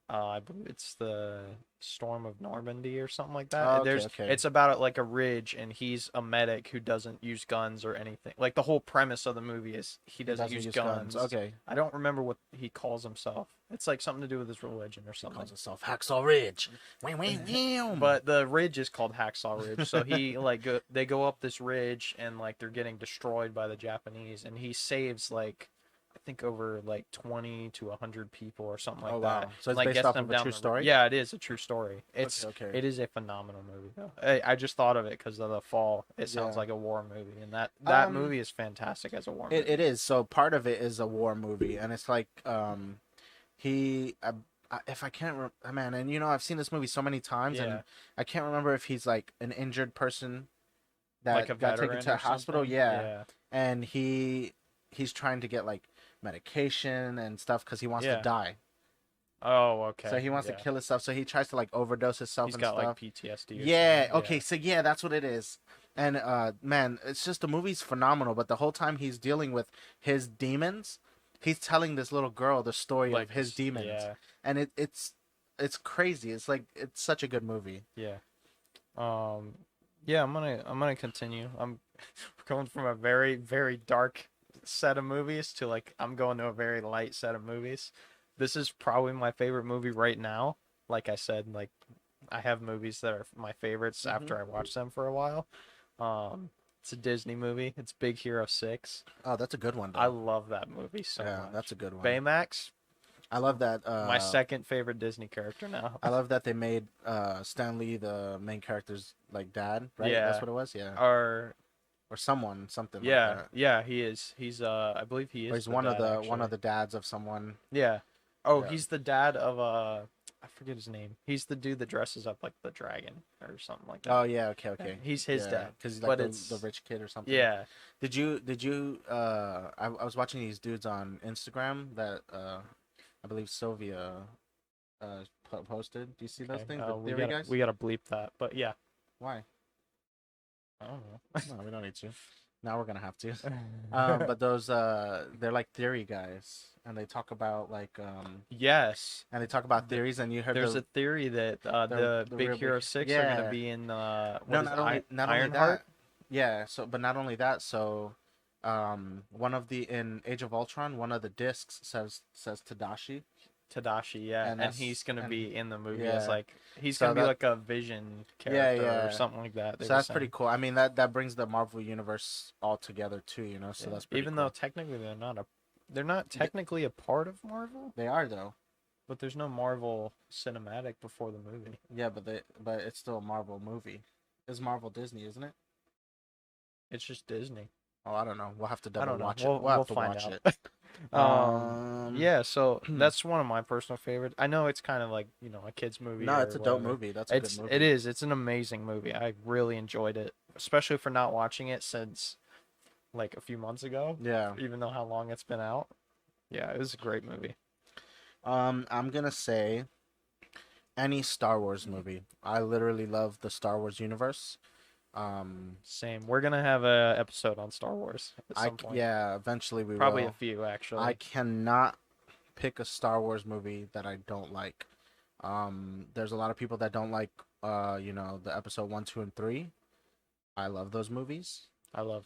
I believe it's the Storm of Normandy or something like that. Oh, okay, There's okay. it's about like a ridge, and he's a medic who doesn't use guns or anything. Like the whole premise of the movie is he doesn't use guns. Okay. I don't remember what he calls himself. It's like something to do with his religion or He something. calls himself Hacksaw Ridge. Wah, wah, wah. But the ridge is called Hacksaw Ridge. So he they go up this ridge, and like they're getting destroyed by the Japanese, and he saves like I think over like 20 to 100 people or something like Oh that. wow. So it's Like based gets off them of a down true the story? Yeah, it is a true story. Okay. It is a phenomenal movie though. I just thought of it because of the fall. It sounds Yeah. like a war movie, and that Um, movie is fantastic as a war movie. it is. So part of it is a war movie, and it's like he if I can't man, and you know I've seen this movie so many times, Yeah. and I can't remember if he's like an injured person that Like a got taken veteran to a or hospital. something. Yeah, Yeah. and he's trying to get like medication and stuff because he wants Yeah. to die. Oh, okay. So he wants to Yeah. kill himself. So he tries to like overdose himself He's and got like stuff. PTSD or Yeah. something. Okay. So yeah, that's what it is. And man, it's just the movie's phenomenal. But the whole time he's dealing with his demons, he's telling this little girl the story Like of his demons, Yeah. and it's crazy. It's like it's such a good movie. Yeah. Yeah, I'm gonna continue. I'm going from a very, very dark set of movies to like I'm going to a very light set of movies. This is probably my favorite movie right now. Like I said, like I have movies that are my favorites Hmm. after I watch them for a while. It's a Disney movie. It's Big Hero 6. Oh, that's a good one I though. love that movie so Yeah, that's much. a good one. Baymax, I love that. my second favorite Disney character now. I love that they made Stan Lee the main character's like dad, right? That's Yeah. what it was. Yeah, Or or someone, something like yeah, that. yeah, he is. He's I believe he Or is he's the dad one actually. of the dads of someone. Yeah. Oh, Yeah. he's the dad of I forget his name. He's the dude that dresses up like the dragon or something like Oh that. yeah, okay, Yeah, okay. he's his Yeah, dad. because he's like But the it's rich kid or something. yeah. Did you I was watching these dudes on Instagram that I believe Sylvia posted. Do you see those Okay. things? The We theory gotta guys? we gotta bleep that. But yeah. Why? I don't No, we don't need to. Now we're gonna have to. know. But those they're like theory guys, and they talk about like Yes. and they talk about theories, and you heard There's a theory that the Big real Hero 6 are gonna yeah. be in No, what is not only Ironheart? that. Yeah, so but not only that, so one of the in Age of Ultron, one of the discs says Tadashi, Tadashi, yeah, and and he's gonna and be in the movie as yeah. like he's So gonna be that like a Vision yeah, character or yeah. something like that. They So were that's pretty saying. cool. I mean that brings the Marvel universe all together too, you know. So Yeah. that's pretty Even though cool. technically they're not technically a part of Marvel, They are though. but there's no Marvel cinematic before the movie. Yeah, but it's still a Marvel movie. It's Marvel Disney, isn't it? It's just Disney. Oh, I don't know. We'll have to I double don't know. watch it. We'll We'll have to find watch out. it. Yeah, so that's one of my personal favorites. I know it's kind of like, a kid's movie No, or it's a dope whatever. movie. That's a good movie. It is. It's an amazing movie. I really enjoyed it, especially for not watching it since like a few months ago, Yeah. even though how long it's been out. Yeah, it was a great movie. I'm gonna say any Star Wars movie. I literally love the Star Wars universe. Same. We're gonna have a episode on Star Wars at some point. Yeah, eventually we Probably will. a few actually. I cannot pick a Star Wars movie that I don't like. There's a lot of people that don't like, the episode 1, 2, and 3. I love those movies. I love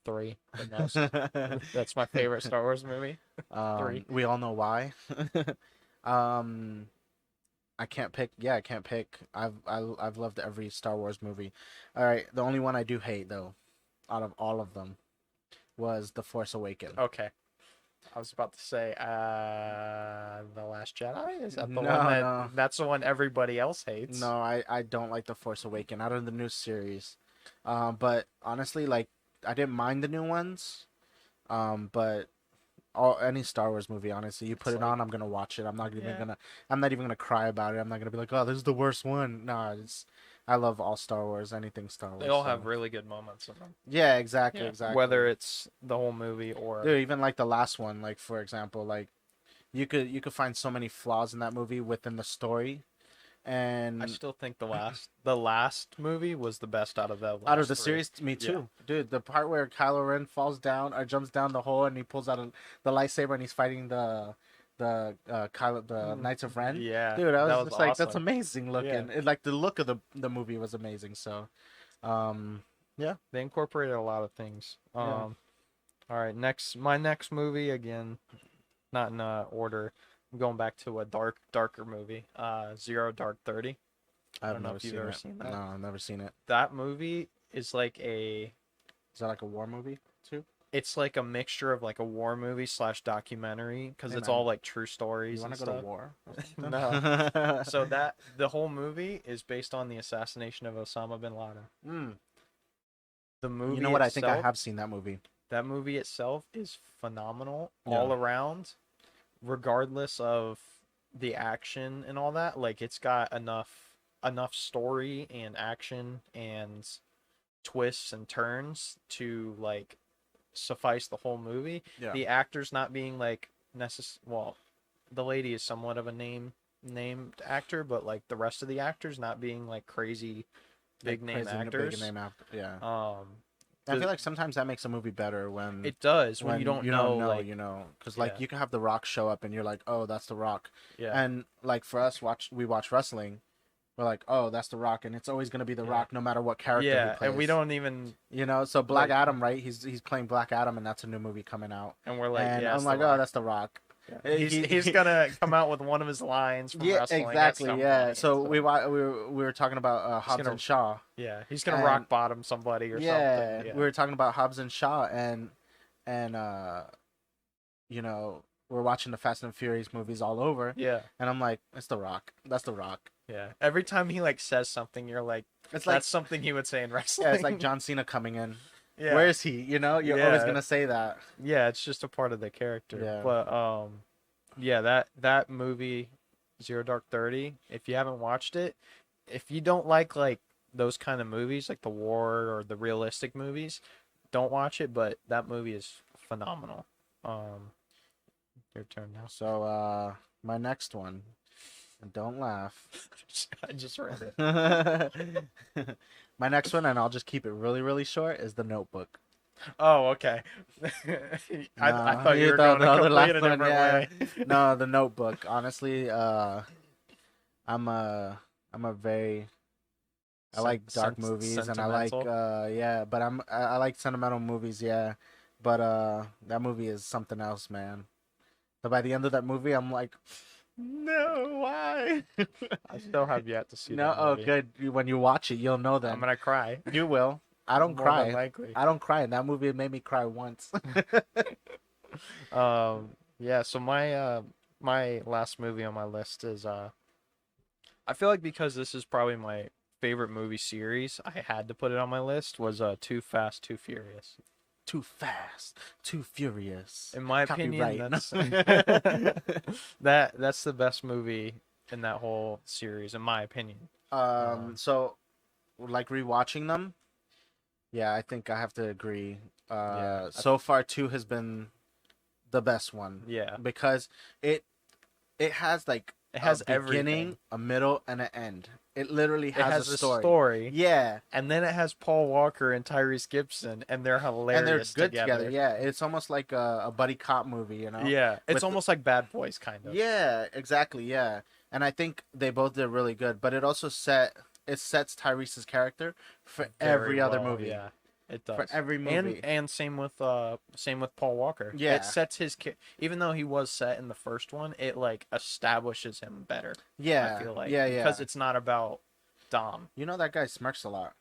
3 the most. That's my favorite Star Wars movie. 3. We all know why. um, I can't pick. Yeah, I can't pick. I've loved every Star Wars movie. All right, the only one I do hate though, out of all of them, was The Force Awakens. Okay. I was about to say, The Last Jedi? Is that the No, one no. that's the one everybody else hates? No, I don't like The Force Awakens out of the new series. But honestly, like I didn't mind the new ones. But any Star Wars movie, honestly, you put it on, I'm gonna watch it. I'm not even Yeah. gonna cry about it. I'm not gonna be like, oh, this is the worst one. No, I love all Star Wars, anything Star Wars. They all so. have really good moments in them. Yeah, exactly, Yeah. exactly. Whether it's the whole movie or Dude, even like the last one, like for example, like you could find so many flaws in that movie within the story, and I still think the last movie was the best out of that. out of the last 3. series, me too, dude. The part where Kylo Ren falls down or jumps down the hole and he pulls out the lightsaber and he's fighting the Knights of Ren. Yeah, Dude, I was that just like, that's awesome. amazing looking. Yeah. Like the look of the movie was amazing. So, yeah. They incorporated a lot of things. Yeah. All right, my next movie again, not in order. I'm going back to a darker movie. Zero Dark 30. I I've don't know never if you've seen ever it. seen that. No, I've never seen it. That movie is like Is that like a war movie too? it's like a mixture of like a war movie slash documentary because Hey, it's man. all like true stories You want and to go to stuff. war? No. So that the whole movie is based on the assassination of Osama bin Laden. Mm. The movie You know what? I think I itself- have seen that movie. That movie itself is phenomenal Yeah. all around, regardless of the action and all that. Like it's got enough story and action and twists and turns to like suffice the whole movie. Yeah. The actors not being like well, the lady is somewhat of a named actor, but like the rest of the actors not being like crazy big name actors. Big name actor. Yeah. I the- feel like sometimes that makes a movie better when It does when you don't know, like because like Yeah. you can have The Rock show up and you're like, oh, that's The Rock, yeah. and like for us we watch wrestling, we're like, oh, that's The Rock, and it's always gonna be The Yeah. Rock no matter what character he Yeah, plays. and we don't even, You know, so Black like, Adam, right? He's playing Black Adam, and that's a new movie coming out. and we're like, And yeah, I'm it's The like, oh, Rock. that's The Rock. Yeah. He's gonna come out with one of his lines from Yeah, wrestling at exactly. some Yeah. point. So we were talking about Hobbs gonna- and Shaw. Yeah, he's gonna And- rock bottom somebody or Yeah, something. Yeah, we were talking about Hobbs and Shaw, and you know, we're watching the Fast and Furious movies all over, yeah, and I'm like, it's The Rock. That's The Rock. yeah. Every time he like says something, you're like, It's like that's something he would say in wrestling. yeah, it's like John Cena coming in. Yeah. Where is he? You know, you're always Yeah. gonna say that. Yeah, it's just a part of the character. Yeah. But yeah, that movie, Zero Dark 30. If you haven't watched it, if you don't like those kind of movies, like the war or the realistic movies, don't watch it. But that movie is phenomenal. Your turn now. So my next one, and don't laugh. I just read it. My next one, and I'll just keep it really, really short, is The Notebook. Oh, okay. I Nah, thought you you were thought going to the other complete a last one, different yeah. way. No, The Notebook. Honestly, I'm a very I like dark movies, and I like sentimental. yeah, but I like sentimental movies, yeah. But that movie is something else, man. So by the end of that movie, I'm like, no, why? I still have yet to see No, that oh, movie. good. When you watch it, you'll know that. I'm gonna cry. You will. I don't More cry. than likely. I don't cry. And that movie made me cry once. Yeah, so my last movie on my list is I feel like because this is probably my favorite movie series, I had to put it on my list, was Too Fast, Too Furious. Too fast, too furious. In my opinion, Copyright. that's the best movie in that whole series, in my opinion. So, like rewatching them, yeah, I think I have to agree. Yeah, So far, 2 has been the best one. Yeah. Because it has like It has a beginning, everything. a middle, and an end. It literally It has, has a story. story. Yeah. And then it has Paul Walker and Tyrese Gibson, and they're hilarious And they're good together. together. Yeah, it's almost like a buddy cop movie, you know. Yeah, it's With almost like Bad Boys, kind of. Yeah, exactly. Yeah, and I think they both did really good. But it also sets Tyrese's character for Very every other well, movie. Yeah, it does. For every movie. And same with Paul Walker. Yeah. It sets his even though he was set in the first one, it like establishes him better. Yeah, I feel like yeah. because it's not about Dom. You know that guy smirks a lot,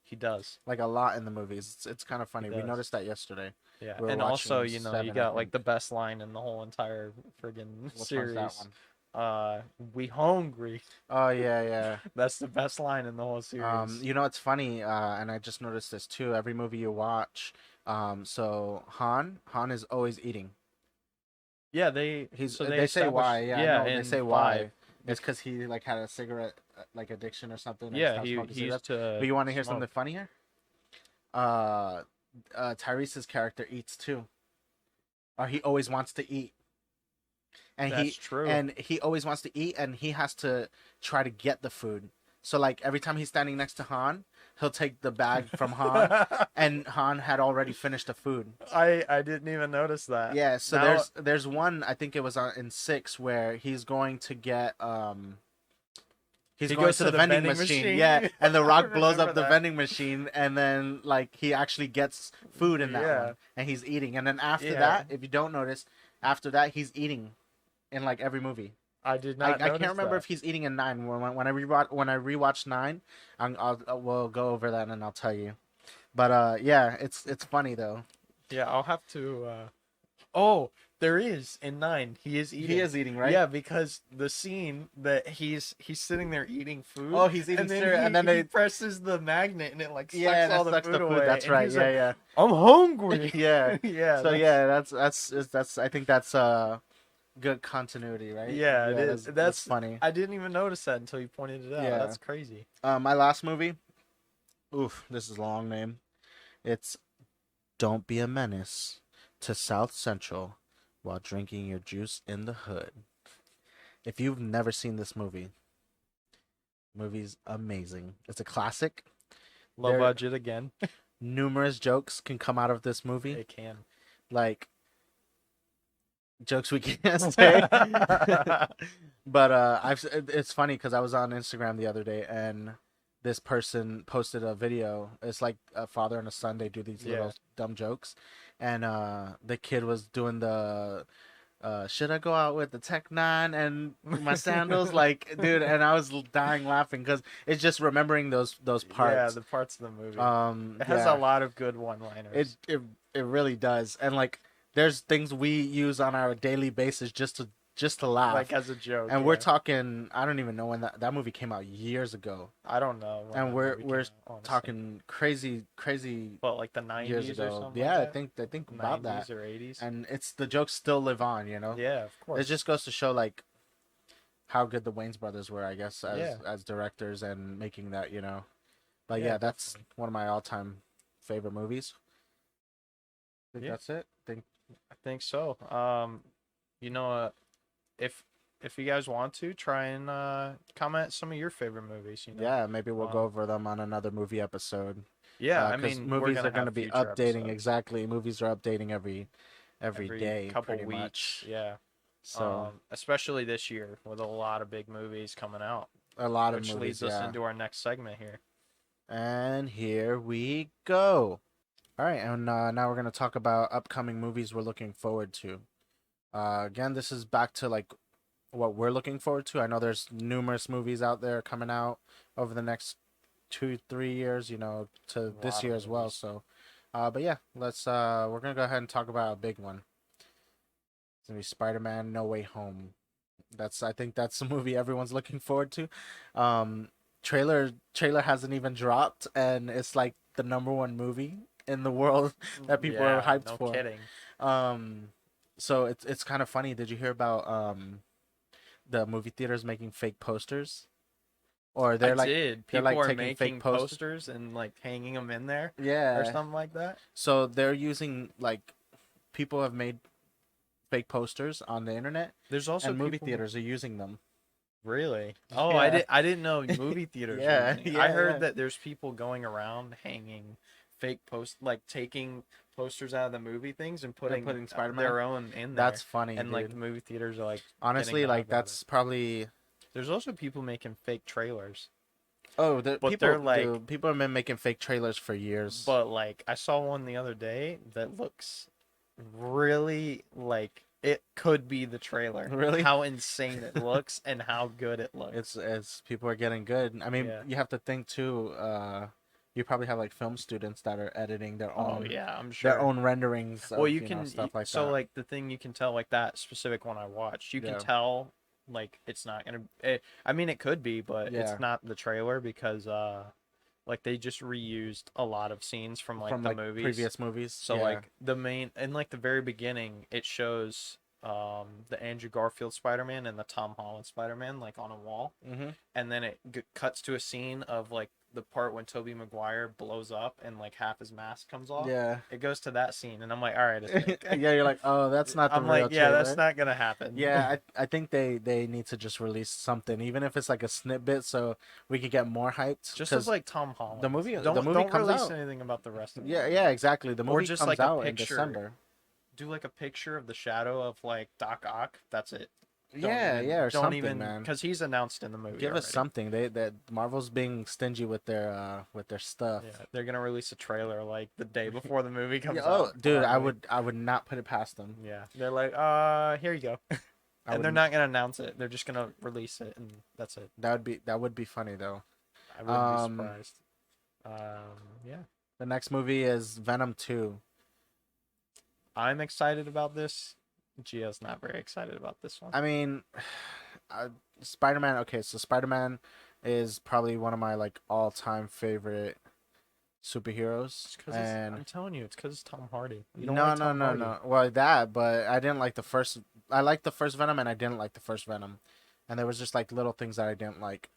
He does. like a lot in the movies. It's kind of funny. We does. noticed that yesterday. Yeah, We're and watching also you know 7, you I got like think. the best line in the whole entire friggin' Which one's series. that one? We hungry. Oh yeah, That's the best line in the whole series. yeah. You know it's funny, and I just noticed this too. Every movie you watch, so Han is always eating. Yeah, they They say established- why. Yeah, no, they in say why. 5. It's because he like had a cigarette like addiction or something. and Yeah, stopped he smoking used cigarettes. to. But you want to hear smoke. something funny here? Tyrese's character eats too. Or he always wants to eat. And That's true. And he always wants to eat, and he has to try to get the food. So like every time he's standing next to Han, he'll take the bag from Han, and Han had already finished the food. I didn't even notice that. Yeah, so Now- there's one, I think it was in 6, where he's going to get He's He going goes to the vending machine. Yeah, and the Rock blows up remember the that. vending machine, and then like he actually gets food in that Yeah. one, and he's eating. And then after Yeah. that, if you don't notice, after that he's eating in like every movie. I did I not. can't remember that. if he's eating in 9. When I rewatch 9, we'll go over that and I'll tell you. But yeah, it's funny though. Yeah, I'll have to. Oh, there is in 9. He is eating. He is eating, right? Yeah, because the scene that he's sitting there eating food. Oh, he's eating and then cereal, he, and then he they presses the magnet and it like sucks yeah, all that the sucks food the food. away. That's and right. he's Yeah, like, yeah. I'm hungry. Yeah. Yeah. So yeah, that's I think that's good continuity, right? Yeah, it is. That's funny. I didn't even notice that until you pointed it out. Yeah. That's crazy. My last movie. Oof, this is a long name. It's Don't Be a Menace to South Central while drinking your juice in the hood. If you've never seen this movie's amazing. It's a classic. Low There- budget again. Numerous jokes can come out of this movie. It can. Like jokes we can't say. But it's funny because I was on Instagram the other day and this person posted a video. It's like a father and a son. They do these Yeah. little dumb jokes, and the kid was doing the should I go out with the Tech Nine and my sandals? Like, dude, and I was dying laughing because it's just remembering those Yeah, parts. the parts of the movie. It has a Yeah, lot of good it one-liners. it it really does, and like, there's things we use on our daily basis just to laugh, Like as a joke, and we're yeah. talking. I don't even know when that movie came out years ago, I don't know when and that we're movie came we're out, honestly. talking crazy But like the years 90s or ago. something like Yeah, that? I think about that, 90s or 80s? and it's the jokes still live on. Yeah, of It course. just goes to show like how good the Wayans brothers were, I guess, Yeah. as directors and making that. But Yeah, yeah, that's definitely. one of my all time favorite movies. I think Yeah, that's it. Think I think so. You know, if if you guys want to try and comment some of your favorite movies, you know. Yeah, maybe we'll go Um, over them on another movie episode. yeah, I Because mean, we're movies are gonna going have to be future updating. episodes Exactly, movies are updating every every day, couple pretty weeks. much. Yeah. So Especially this year with a lot of big movies coming out, a lot of which movies, leads us yeah. into our next segment here. And here we go. All right, and now we're going to talk about upcoming movies we're looking forward to. Again, this is back to like what we're looking forward to. I know there's numerous movies out there coming out over the next 2-3 years, to A this lot year of as well. movies. So, but yeah, we're gonna go ahead and talk about a big one. It's gonna be Spider-Man: No Way Home. I think that's the movie everyone's looking forward to. Um, trailer hasn't even dropped, and it's like the number one movie in the world that people are Yeah, hyped no for. kidding. Um, so it's kind of funny. Did you hear about the movie theaters making fake posters, or I they're like did. they're People like are taking fake making posters? posters and like hanging them in there or Yeah. something like that. So they're using like people have made fake posters on the internet, There's also and movie people theaters are using them. really. Oh, Yeah. I didn't know movie theaters were Yeah, using it. I yeah, heard yeah. that there's people going around hanging fake like taking posters out of the movie things and And putting putting Spider-Man. their own in That's there. funny, And like the dude. movie theaters are like getting Honestly, mad like about it. that's probably. There's also people making fake trailers, Oh, the but they're people, like dude, people have been making fake trailers for years. but like I saw one the other day that looks really like it could be the trailer. Really? How insane it looks and how good it looks. It's people are getting good. I mean, Yeah. you have to think too. You probably have like film students that are editing Oh yeah, I'm their sure. own renderings Well, of you can stuff like so that. like the thing you can tell like that specific one I watched, you can Yeah, tell like it's not gonna. I mean, it could be, but it's yeah. not the trailer because like they just reused a lot of scenes from like From the like movies. previous movies. So Yeah. like the main in like the very beginning, it shows the Andrew Garfield Spider-Man and the Tom Holland Spider-Man like on a wall, Mm-hmm. and then it cuts to a scene of like the part when Tobey Maguire blows up and like half his mask comes off. Yeah. It goes to that scene, and I'm like, all right, it's fake. Yeah, you're like, oh, that's not the I'm real like, yeah, that's trailer. not gonna happen. Yeah, I think they need to just release something, even if it's like a snippet, so we could get more hyped. Just as Because like Tom Holland. the movie Don't comes release out. anything about the rest of Yeah, them. yeah, exactly. The Or movie just comes like a out in picture. December. Do like a picture of the shadow of like Doc Ock. That's it. Yeah, yeah, or Don't something, even man. because he's announced in the movie Give us already. something. That Marvel's being stingy with their stuff. Yeah, they're gonna release a trailer like the day before the movie comes Yeah, oh, out. dude, Probably. I would not put it past them. Yeah, they're like, here you go, I and they're would. not gonna announce it. They're just gonna release it, and that's it. That would be funny though. I wouldn't be Um, surprised. Yeah, the next movie is Venom 2. I'm excited about this. Gio's not very excited about this one. I mean, Spider-Man. Okay, so Spider-Man is probably one of my like all-time favorite superheroes. It's because And I'm telling you, it's because it's Tom Hardy. You don't no, like no, Tom no, Hardy. no. Well, that, but I didn't like the first. I liked the first Venom, and I didn't like the first Venom, and there was just like little things that I didn't like.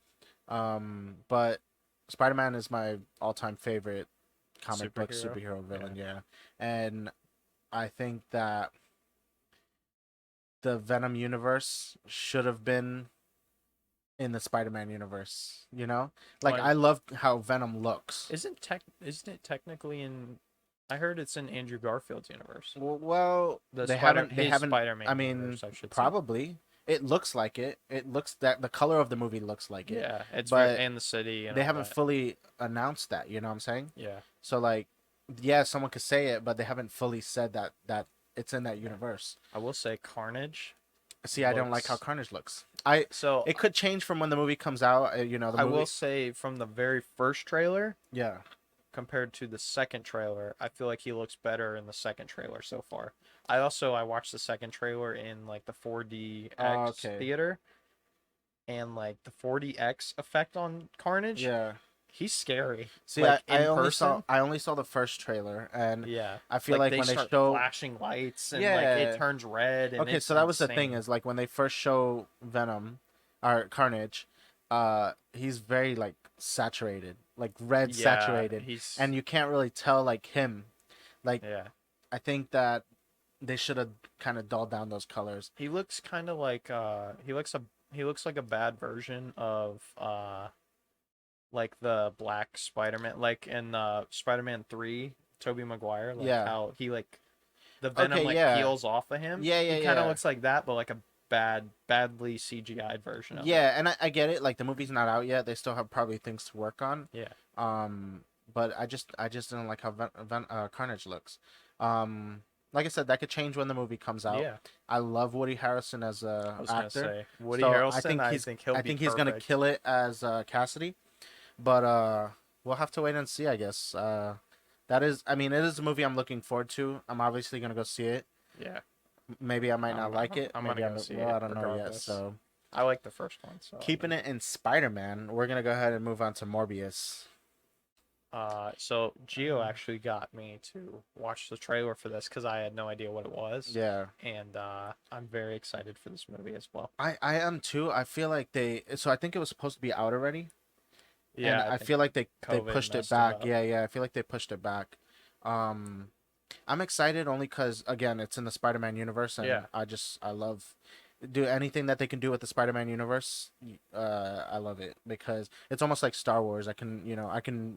But Spider-Man is my all-time favorite comic book superhero villain. Yeah, and I think that the Venom universe should have been in the Spider-Man universe. Like, Like, I love how Venom looks. isn't it technically in? I heard it's in Andrew Garfield's universe. Well, The they Spider haven't. They his haven't. Spider-Man I mean, universe, I should say. probably. it looks like it. It looks that the color of the movie looks like it, Yeah, it's very but and the city and they all haven't that. fully announced that. You know what I'm saying? Yeah, So like, yeah, someone could say it, but they haven't fully said that it's in that yeah. universe. I will say Carnage See, I don't like how looks Carnage looks. I so. It could change from when the movie comes out. You know, the I will movie. say from the very first trailer Yeah. compared to the second trailer, I feel like he looks better in the second trailer so far. I watched the second trailer in like the 4DX Okay. theater, and like the 4DX effect on Carnage, Yeah. he's scary. See, Like I in only saw person, the first trailer, and yeah. I feel Like like they when they start show, flashing lights and like it yeah. turns red and Okay, it's so that was the thing insane. is like when they first show Venom, or Carnage, he's very like saturated, like red Yeah, saturated, he's and you can't really tell like him. Like yeah. I think that they should have kind of dulled down those colors. He looks kind of like he looks like a bad version of like the black Spider-Man, like in Spider-Man 3, Tobey Maguire, like Yeah. how he like the venom Okay. like Yeah. peels off of him. Yeah. He Yeah. kind of Yeah. looks like that, but like a badly CGI'd version of it. Yeah, and I get it. Like the movie's not out yet; they still have probably things to work on. Yeah. But I just didn't like how Carnage looks. Like I said, that could change when the movie comes out. Yeah. I love Woody Harrelson as I a was gonna actor, say Woody so Harrelson. I think he'll I be think he's gonna perfect. kill it as Cassidy. But we'll have to wait and see, I guess. That is, I mean, it is a movie I'm looking forward to. I'm obviously gonna go see it. Yeah. Maybe I might not like it. I'm Maybe gonna go see well, it I don't know yet. regardless. So I like the first one, so I keeping mean, it in Spider-Man, we're gonna go ahead and move on to Morbius. so Gio actually got me to watch the trailer for this because I had no idea what it was, Yeah. and I'm very excited for this movie as well. I am too. I feel like I think it was supposed to be out already, and Yeah, I I think feel like they COVID pushed it messed it back. up. Yeah, yeah. I feel like they pushed it back. Um, I'm excited only because again, it's in the Spider-Man universe, and Yeah, I love do anything that they can do with the Spider-Man universe. I love it because it's almost like Star Wars. I can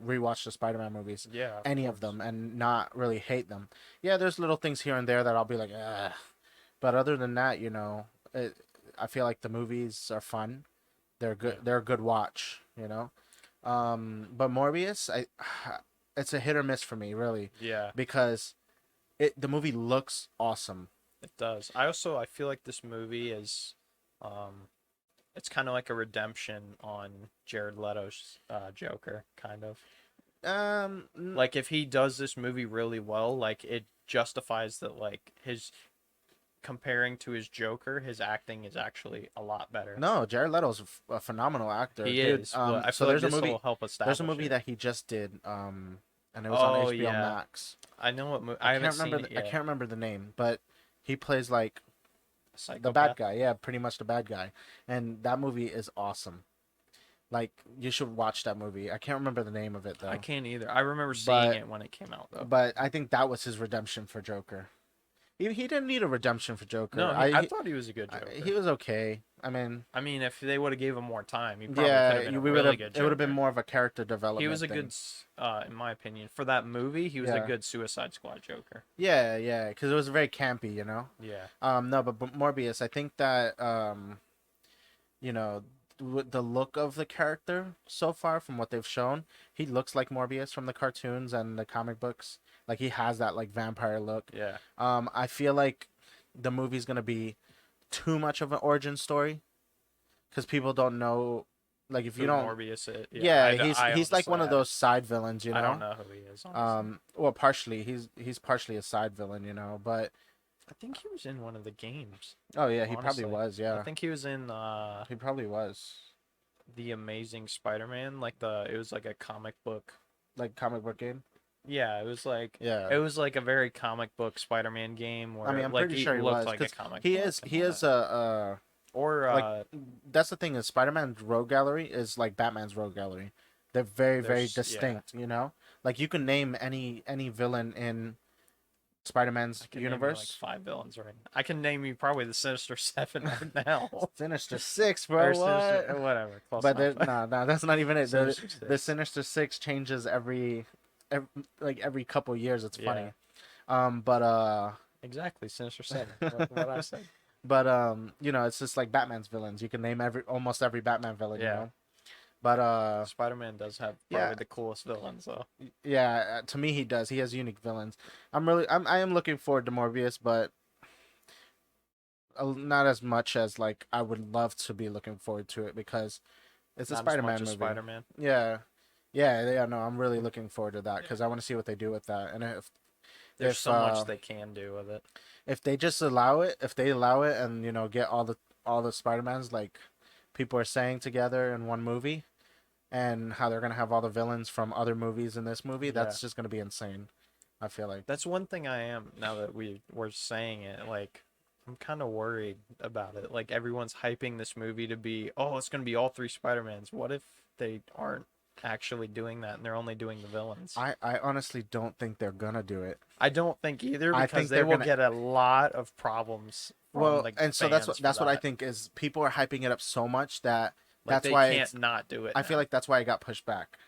rewatch the Spider-Man movies, yeah, of any of course. them, and not really hate them. Yeah, there's little things here and there that I'll be like, ugh. But other than that, I feel like the movies are fun. They're good. Yeah, They're a good watch. But Morbius, it's a hit or miss for me, really, yeah, because the movie looks awesome. it does. I feel like this movie is, um, it's kind of like a redemption on Jared Leto's Joker, kind of. Um, n- Like if he does this movie really well, like it justifies that like his comparing to his Joker, his acting is actually a lot better. no, Jared Leto's a phenomenal actor, He dude. is, but I So feel like this will help there's a establish movie it. that he just did, and it was on Oh HBO yeah, Max. I know what I haven't seen it I yet. can't remember the name, but he plays like the bad Psychopath. guy. Yeah, pretty much the bad guy, and that movie is awesome. Like you should watch that movie. I can't remember the name of it I though, can't either. I remember seeing but it when it came out though. I think that was his redemption for Joker. He didn't need a redemption for Joker. No, I thought he was a good He Joker. was okay. I mean, if they would have gave him more time, he probably could have Yeah, been a we would really have. good It would have been Joker. more of a character He was development a good, thing. in my opinion, for that movie. He was a Yeah, good Suicide Squad Joker. yeah, yeah. Because it was very campy, you know. Yeah, No, but Morbius, I think that you know, with the look of the character so far from what they've shown, he looks like Morbius from the cartoons and the comic books. Like he has that like vampire look. yeah. I feel like the movie's gonna be too much of an origin story because people don't know. Like if you Who don't, Morbius is? Yeah, yeah, I he's like honestly, one of those side villains, you I don't know. know who he is. Honestly, Well, partially he's partially a side villain, you know. But I think he was in one of the games. oh yeah, he probably Honestly, was. I Yeah, think he was in he probably was. the Amazing Spider-Man. It was like a comic book. Like comic book game. Yeah, Yeah, it was like a very comic book Spider-Man game I mean, where I'm like pretty he sure he looked was like a because comic book and he all is that. Or like that's the thing is Spider-Man's rogue gallery is like Batman's rogue gallery. They're very there's yeah, distinct, you know. Like you can name any villain in Spider-Man's I can name you like universe. 5 villains right now. I can name you probably the Sinister Seven right now. Sinister Six, Or bro. Sinister, What? whatever, close But enough. no, that's not even it. Sinister The Six. Sinister Six changes every like every couple years. It's Yeah, funny. But exactly. Sinister Seven. What I said. But you know, it's just like Batman's villains. You can name almost every Batman villain, you Yeah. know. But Spider-Man does have yeah, probably the coolest villains though. yeah. To me, he does. He has unique villains. I am looking forward to Morbius, but not as much as like I would love to be looking forward to it because it's a Not as much Spider-Man as movie. Spider-Man. Yeah, yeah. No, I'm really looking forward to that Yeah. because I want to see what they do with that. And There's if so much they can do with it. if they just allow it, if they allow it, and you know, get all the Spider-Mans like people are saying together in one movie, and how they're gonna have all the villains from other movies in this movie, Yeah. that's just gonna be insane. I feel like. That's one thing I am now that we were saying it. Like, I'm kind of worried about it. Like, everyone's hyping this movie to be, oh, it's gonna be all three Spider-Mans. What if they aren't actually doing that and they're only doing the villains? I honestly don't think they're gonna do it. I don't think either I because think they they're will gonna. get a lot of problems from Well, the and so fans for that's what I that. think is people are hyping it up so much that Like, that's they why can't it's. not do it I feel now like that's why it got pushed back.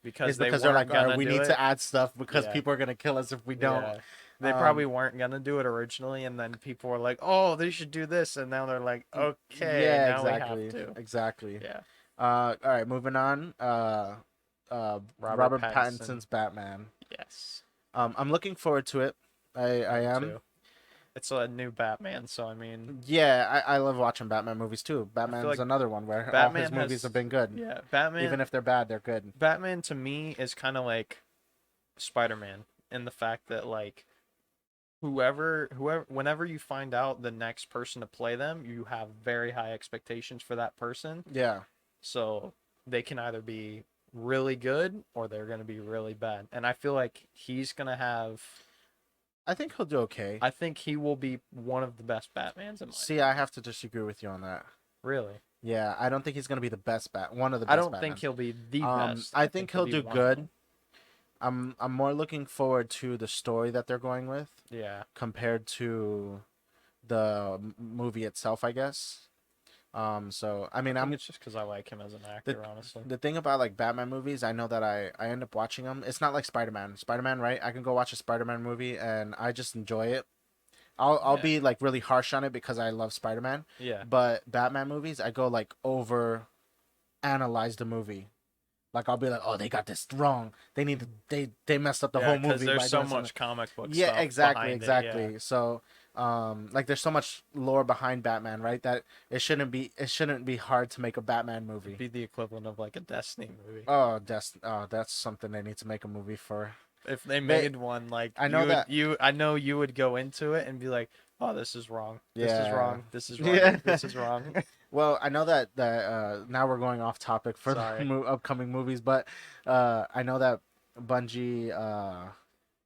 because Is they because they're weren't like, all right, gonna we do need to it. add stuff because Yeah. people are gonna kill us if we don't. Yeah. They probably Um, weren't gonna do it originally, and then people were like, "Oh, they should do this," and now they're like, "Okay, yeah, now we have exactly, to." exactly. Yeah. All right, moving on. Robert Robert Pattinson. Pattinson's Batman. Yes. I'm looking forward to it. I I am am. too. It's a new Batman, so I mean, Yeah, I love watching Batman movies too. I feel Batman's like another one where all his Batman movies have has, been good. yeah, Even if they're bad, they're good. Batman to me is kind of like Spider-Man in the fact that like whoever whenever you find out the next person to play them, you have very high expectations for that person. Yeah, So they can either be really good or they're going to be really bad. And I feel like he's going to have I think he'll do okay. I think he will be one of the best Batmans in my See, I have to disagree with you on that. really. Yeah, I don't think he's gonna be the best one of the I best don't think Batmans. he'll be the best. I I think think he'll he'll be do one of good. them. I'm more looking forward to the story that they're going with Yeah. compared to the movie itself, I guess. So I I mean, think it's just because I like him as an the actor, honestly. the thing about like Batman movies, I know that I end up watching them. It's not like Spider-Man. Spider-Man, right? I can go watch a Spider-Man movie and I just enjoy it. I'll Yeah. be like really harsh on it because I love Spider-Man, Yeah. but Batman movies, I go like over analyze the movie. Like I'll be like, oh, they got this wrong. They messed up the Yeah, whole because movie there's by so doing something. much comic book Yeah, stuff exactly, behind it. Yeah. exactly. So, like there's so much lore behind Batman, right? That it shouldn't be hard to make a Batman It'd movie. be the equivalent of like a Destiny movie. That's something they need to make a movie for. If they They, made one, like I know that. I know you would go into it and be like, "Oh, this is wrong. This is Yeah, wrong. This is wrong. yeah. This is wrong." Well, I know that now we're going off topic for the Sorry. upcoming movies, but I know that Bungie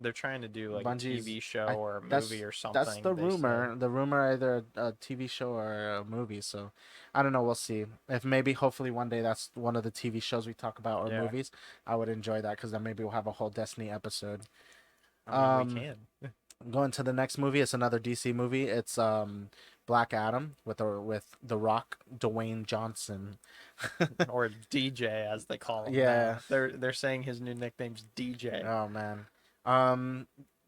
They're trying to do like a Bungie's TV show I or a that's movie or that's something, the they said. rumor. The rumor either a TV show or a movie. So I don't know. We'll see. If maybe hopefully one day that's one of the TV shows we talk about or Yeah. movies. I would enjoy that because then maybe we'll have a whole Destiny episode. I mean, we Um, can. Going to the next movie. It's another DC movie. It's Black Adam with The Rock, Dwayne Johnson. Or DJ as they call him Yeah. now. They're saying his new nickname's DJ. Oh man. Um,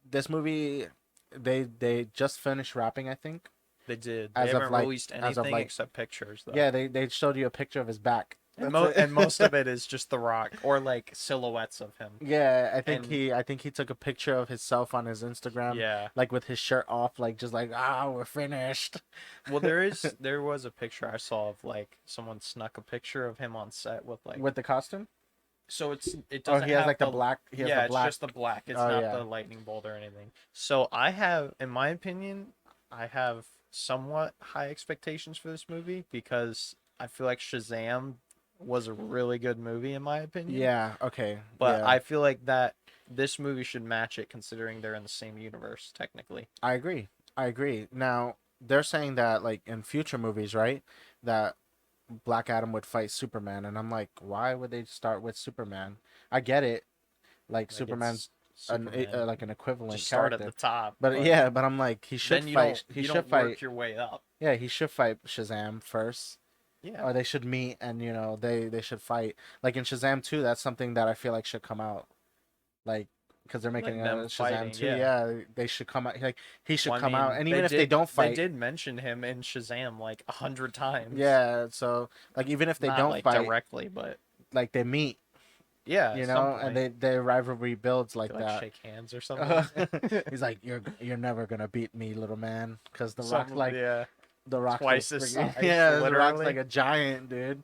this movie, they just finished wrapping, I think. They did. They As of haven't like released as of anything like except pictures though. Yeah, they showed you a picture of his back. And That's it. and most of it is just The Rock or like silhouettes of him. Yeah, And I think he took a picture of himself on his Instagram, yeah. like with his shirt off, like just like we're finished. Well, there was a picture I saw of like someone snuck a picture of him on set with like With the costume. so it Oh, doesn't he has have like the the black. He has yeah, the it's black. just the black. It's Oh not yeah. the lightning bolt or anything. So I have, in my opinion, I have somewhat high expectations for this movie because I feel like Shazam was a really good movie in my opinion. Yeah. Okay. But Yeah. I feel like that this movie should match it considering they're in the same universe technically. I agree. I agree. Now they're saying that like in future movies, right? That Black Adam would fight Superman, and I'm like, why would they start with Superman? I get it, like Like Superman's it's Superman. like an equivalent Just start at character, the top, but yeah, but I'm like, he should then fight. He you should don't fight. work your way up. Yeah, he should fight Shazam first, Yeah. or they should meet, and you know they should fight. Like in Shazam 2, that's something that I feel like should come out, like because they're making Like a them Shazam fighting, 2. yeah. Yeah, they should come out. Like he should Well, I come out, mean, and even if they don't they fight, did mention him in Shazam like 100 times. yeah. So like even if they Not don't like fight, directly, but like they meet, yeah, you at some know, and point their rivalry builds they like like that. shake hands or something. He's like, you're never gonna beat me, little man, because Some yeah, The Rock's like twice his freaking size, yeah, The Rock's like literally. a giant, dude.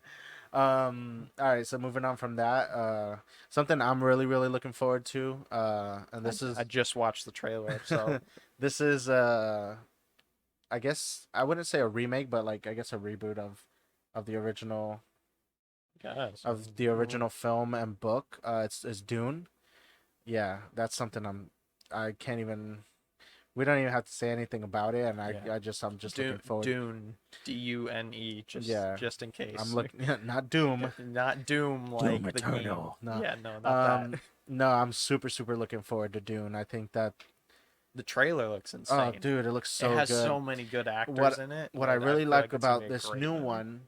All right, so moving on from that, something I'm really looking forward to, and this I is just watched the trailer, so this is I guess I wouldn't say a remake, but like I guess a reboot of the original guys. film and book. It's Dune. Yeah, that's something I can't even. We don't even have to say anything about it, and Yeah. I'm just looking forward. Dune, Dune, Yeah, just in case. I'm looking not Doom. Not Doom like Doom the game. Eternal. No. Yeah, no, not that. No, I'm super looking forward to Dune. I think that The trailer looks oh insane. dude, it looks It so has good. so many good actors What in it. what I Like, really feel like it's gonna be about a this great new movie. one,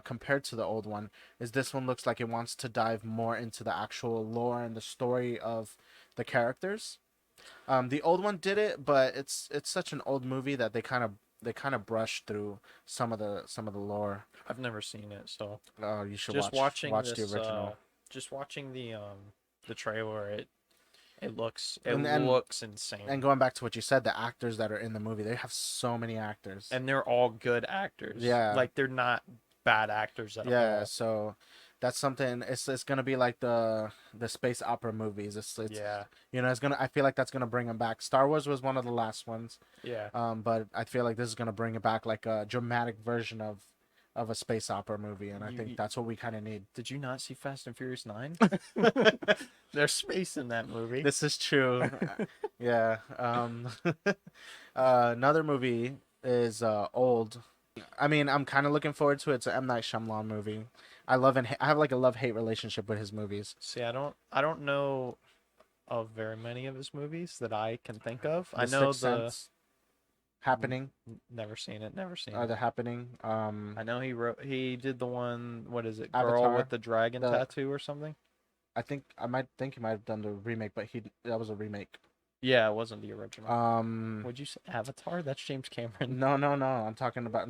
compared to the old one, is this one looks like it wants to dive more into the actual lore and the story of the characters. The old one did it, but it's such an old movie that they kind of brushed through some of the lore. I've never seen it, so Oh, you should just watching watch the this original. just watching the trailer, it And looks insane. and going back to what you said, the actors that are in the movie, they have so many actors. And they're all good actors. Yeah. Like they're not bad actors at Yeah, all. so that's something. It's gonna be like the space opera movies. It's Yeah. it's gonna. I feel like that's gonna bring them back. Star Wars was one of the last ones. Yeah. But I feel like this is gonna bring it back like a dramatic version of a space opera movie, and I think that's what we kind of need. Did you not see Fast and Furious 9? There's space in that movie. This is true. Yeah. Another movie is Old. I mean, I'm kind of looking forward to it. It's an M Night Shyamalan movie. I have like a love-hate relationship with his movies. See, I don't know of very many of his movies that I can think of. The I know Sixth Sense, Happening, never seen it, never seen The it. Happening. I know he did the one, what is it? Avatar, Girl with the dragon the- tattoo or something? I might think he might have done the remake, but that was a remake. Yeah, it wasn't the original. Um, Would you say Avatar? That's James Cameron. no, I'm talking about.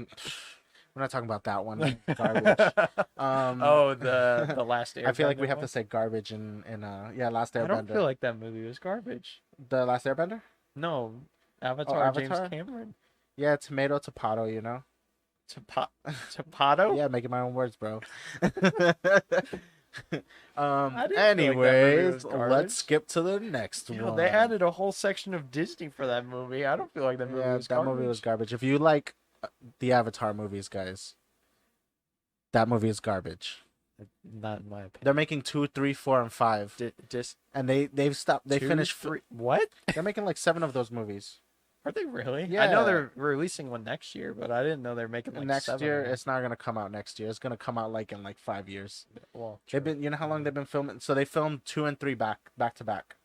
We're not talking about that one. Garbage. Oh, the last Airbender I feel like we have one? to say garbage in Last I don't Airbender. feel like that movie was garbage. The Last Airbender. No, Avatar, James Avatar? Cameron. Yeah, tomato, you know. Tapato? Yeah, making my own words, bro. I didn't feel like that movie Anyways, was garbage. let's skip to the next Yo, one. they added a whole section of Disney for that movie. I don't feel like that movie Yeah, was that garbage. movie was garbage. If you like the Avatar movies, guys, that movie is garbage. Not in my opinion. They're making 2, 3, 4, and 5, and they've stopped. They two, finished. three. What? They're making like 7 of those movies. Are they really? I Yeah. know they're releasing one next year, but I didn't know they're making like Next 7 year, of them. it's not gonna come out next year. It's gonna come out like in like 5 years. Well, They've true. been, you know how long they've been filming? So they filmed 2 and 3 back to back.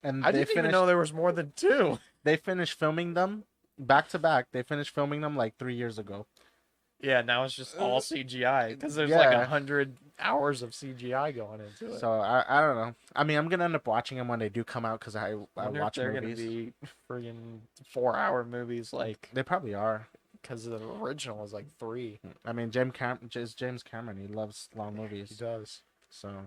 And I didn't even know there was more than 2. they finished filming them back to back. They finished filming them like 3 years ago. Yeah, now it's just all CGI because there's like Yeah. 100 hours of CGI going into it. So I don't know. I mean, I'm gonna end up watching them when they do come out because I wonder watch if they're movies. gonna be friggin' 4-hour movies, like They probably are. because the original is like 3. I mean, James Cameron. He loves long movies. He does. So,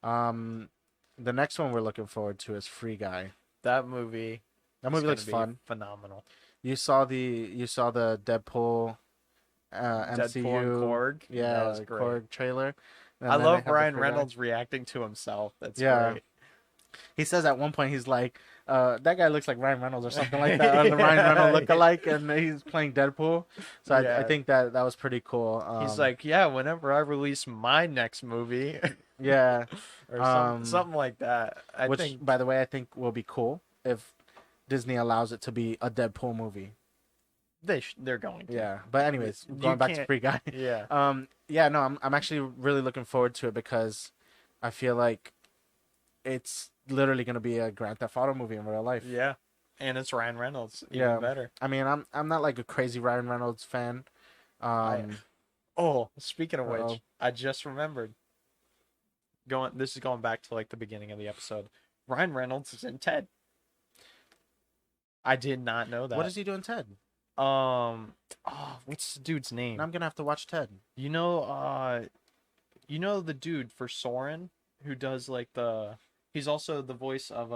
the next one we're looking forward to is Free Guy. That movie. That is movie gonna looks be fun. Phenomenal. You saw the Deadpool, MCU, Deadpool and Korg. yeah, that was great. Korg trailer. And I then they love have the Ryan Free Guy. Reynolds reacting to himself. That's Yeah. great. He says at one point he's like, that guy looks like Ryan Reynolds or something like that, or the Ryan Reynolds lookalike, and he's playing Deadpool. So I Yeah. think that was pretty cool. He's like, yeah, whenever I release my next movie, yeah, or something like that. I which think by the way I think will be cool if Disney allows it to be a Deadpool movie. they're going to. Yeah, but anyways, You going back to can't- Free Guy. Yeah. Yeah, no, I'm actually really looking forward to it because I feel like it's literally gonna be a Grand Theft Auto movie in real life. Yeah. And it's Ryan Reynolds. Even Yeah. better. I mean, I'm not like a crazy Ryan Reynolds fan. Oh, speaking of Uh-oh. which, I just remembered. This is going back to like the beginning of the episode. Ryan Reynolds is in Ted. I did not know What that. is he doing, Ted? What's the dude's name? Now I'm gonna have to watch Ted. You know, the dude for Soren who does like he's also the voice of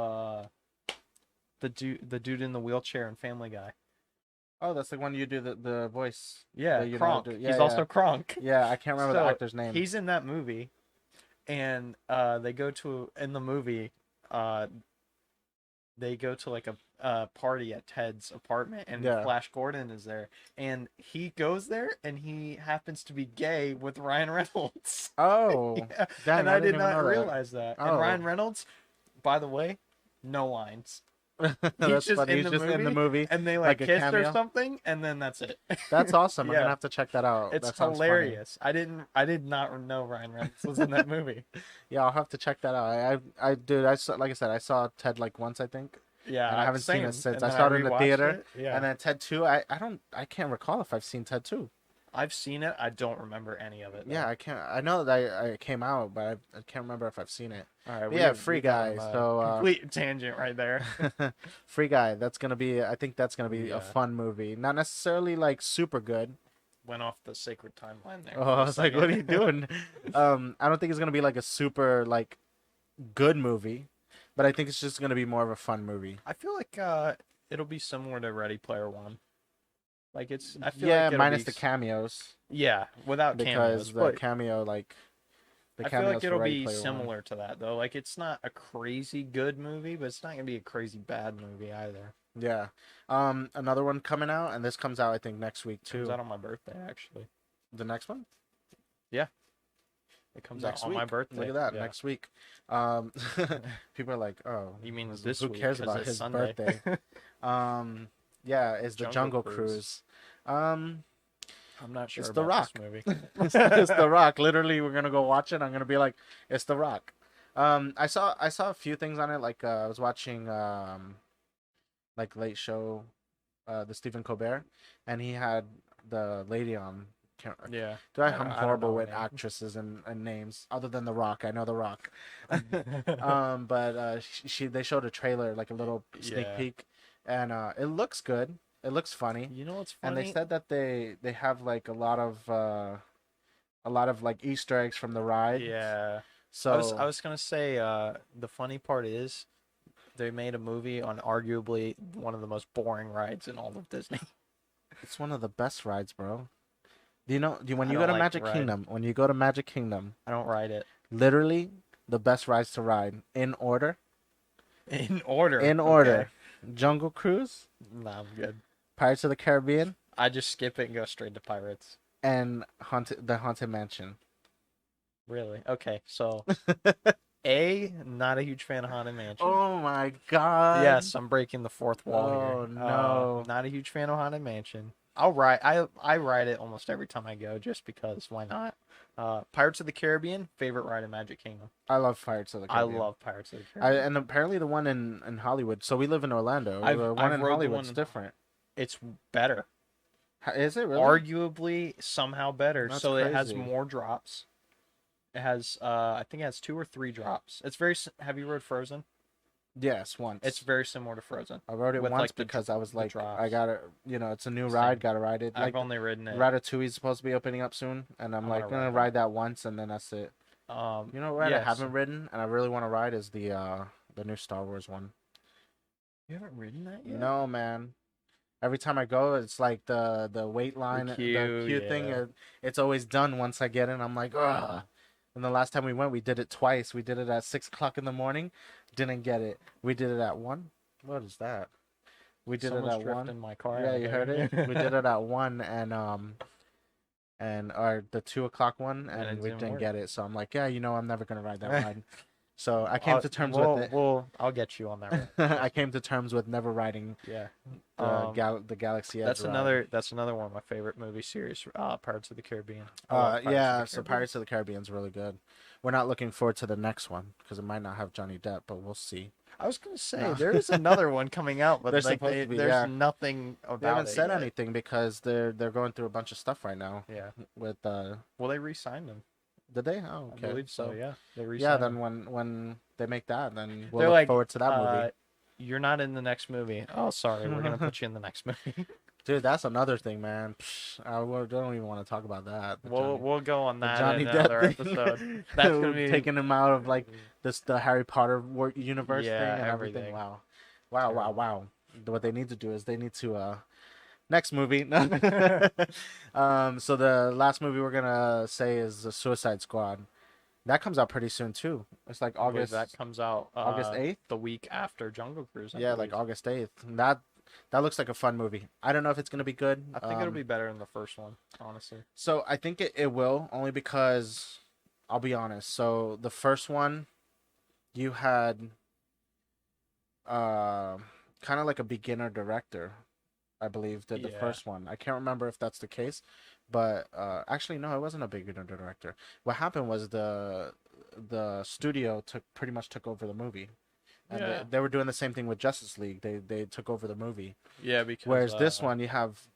the dude in the wheelchair in Family Guy. Oh, that's the one you do the voice. Yeah, You know, Kronk. yeah, He's yeah. also Kronk. Yeah, I can't remember the So actor's name. he's in that movie, and they go to in the movie, they go to like a party at Ted's apartment, and Yeah. Flash Gordon is there, and he goes there, and he happens to be gay with Ryan Reynolds. Oh, Yeah, dang, and I I didn't did even not know that. realize that. And Oh. Ryan Reynolds, by the way, no lines. That's He's just funny. in He's the just in the movie, and they like a kissed or cameo. something, and then that's it. That's awesome. I'm Yeah. gonna have to check that out. It's That sounds funny. hilarious. I did not know Ryan Reynolds was in that movie. Yeah, I'll have to check that out. Dude, I saw, like I said, I saw Ted like once, I think, Yeah, and I haven't seen same. it since. And I then saw it in the rewatched theater, it. Yeah, and then Ted 2. I can't recall if I've seen Ted 2. I've seen it. I don't remember any of it, though. Yeah, I can't. I know that I came out, but I can't remember if I've seen it. All right, Yeah, Free Guy. So complete tangent right there. Free Guy. That's gonna be. I think that's gonna be Yeah. a fun movie. Not necessarily like super good. Went off the sacred timeline there. Oh, for I a was like, what are you second. doing? I don't think it's gonna be like a super like good movie, but I think it's just gonna be more of a fun movie. I feel like it'll be similar to Ready Player One. Like I feel Yeah, like it'll minus be the cameos yeah, without because cameos, the but cameo like the I feel cameos like for it'll Ready be Player One. similar to that though. Like it's not a crazy good movie, but it's not gonna be a crazy bad movie either. Yeah. Another one coming out, and this comes out I think next week too. Comes out on my birthday actually. The next one? It comes Next out on week. my birthday. Look at that, Yeah. next week. People are like, oh, You mean this who week, cares 'cause about it's his Sunday. birthday? Yeah, it's the Jungle Jungle Cruise. I'm not sure It's about The Rock. this movie. It's The Rock. Literally, we're gonna go watch it. I'm gonna be like, it's The Rock. I saw a few things on it. Like I was watching like Late Show, the Stephen Colbert, and he had the lady on. Yeah. I'm I don't horrible know her with name. actresses and names other than The Rock. I know The Rock. But they showed a trailer, like a little sneak Yeah. peek, and it looks good. It looks funny. You know what's funny? And they said that they have like a lot of like Easter eggs from the ride. Yeah. So I was gonna say the funny part is they made a movie on arguably one of the most boring rides in all of Disney. it's one of the best rides, bro. When I you don't go to like Magic the ride. Kingdom, when you go to Magic Kingdom, I don't ride it literally the best rides to ride in order. in order. In order. Jungle Cruise, Nah, I'm good. Pirates of the Caribbean, I just skip it and go straight to Pirates. and the Haunted Mansion. Really? Okay. So not a huge fan of Haunted Mansion. Oh my god. Yes, I'm breaking the fourth wall Oh, here. no. Not a huge fan of Haunted Mansion. I'll ride. I ride it almost every time I go, just because. Why not? Pirates of the Caribbean, favorite ride in Magic Kingdom. I love Pirates of the I Caribbean. love Pirates of the Caribbean. And apparently the one in Hollywood. So we live in Orlando. The one I've in rode the Hollywood's one- different. It's better, Is it really? arguably somehow better. That's So it has crazy. more drops. It has, I think it has 2 or 3 drops. It's very. Have you rode Frozen? Yes, once. It's very similar to Frozen. I rode it with, once like, because I was like, drops. I gotta, it's a new Same. ride, gotta ride it. I've Like only ridden it. Ratatouille is supposed to be opening up soon, and I'm I like wanna gonna ride ride that once, and then that's it. You know what I yes. haven't ridden, and I really want to ride is the new Star Wars one. You haven't ridden that yet? No, man. Every time I go, it's like the wait line, the queue thing. yeah. It's always done once I get in. I'm like, ugh. And the last time we went, we did it twice. We did it at 6 o'clock in the morning, didn't get it. We did it at 1. What is that? We did Someone's it at drifting 1. my car. Yeah, out you there. heard it. We did it at 1, and or the 2 o'clock one, And it and we didn't didn't work. get it. So I'm like, yeah, I'm never gonna ride that ride. So I came to terms with it. I'll get you on that. I came to terms with never riding Yeah. the Galaxy Edge That's ride. another one of my favorite movie series. Pirates of the Caribbean. I Uh, love Pirates of yeah, the so Caribbean. Pirates of the Caribbean's really good. We're not looking forward to the next one because it might not have Johnny Depp, but we'll see. I was gonna say No. there is another one coming out, but There's like supposed to be, there's yeah. nothing about They haven't it said yet. anything because they're going through a bunch of stuff right now Yeah. with Well, they re-signed him. Did they? Oh, I okay. believe so. Yeah, they Yeah, re-signed then him. when they make that, then we'll They're look like, forward to that movie. you're not in the next movie. Oh, sorry, we're gonna put you in the next movie. Dude, that's another thing, man. Psh, don't even want to talk about that. We'll go on The that in Johnny Depp another episode. That's gonna thing, be taking him out of like the Harry Potter universe thing yeah, and everything. everything. Wow, wow, wow, Terrible. wow. What they need to do is they need to next movie. So the last movie we're gonna say is the Suicide Squad. That comes out pretty soon too. It's like I believe that August comes out August 8th. the week after Jungle Cruise, I Yeah, like believe. August 8th. That looks like a fun movie. I don't know if it's gonna be good. I think it'll be better than the first one, honestly. So I think it will only because I'll be honest. So the first one, you had uh, kind of like a beginner director, I believe, did the Yeah. first one. I can't remember if that's the case, but actually no, it wasn't a beginner director. What happened was the studio pretty much took over the movie, and Yeah. they were doing the same thing with Justice League. They took over the movie. Yeah, because Whereas this one, you have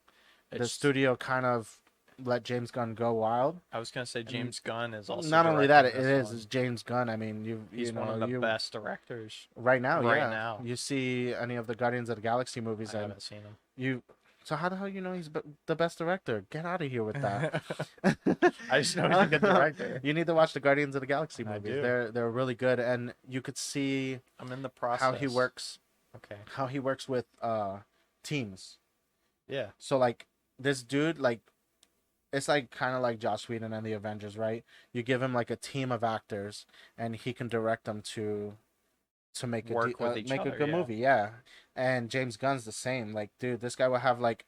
the it's studio kind of let James Gunn go wild. I was gonna say James Gunn is also Not only that, directing this one. it's James Gunn. I mean, He's one of the best directors right now, right yeah. now. You see any of the Guardians of the Galaxy movies, I and haven't seen him. you. So how the hell you know he's the best director? Get out of here with that. I just know he's a good director. You need to watch the Guardians of the Galaxy I movies. do. They're really good, and you could see I'm in the process. how he works. Okay. How he works with teams. Yeah. So like this dude, like it's like kind of like Joss Whedon and the Avengers, right? You give him like a team of actors, and he can direct them to make Work with each make a other, good yeah. movie, yeah. And James Gunn's the same. Like, dude, this guy will have like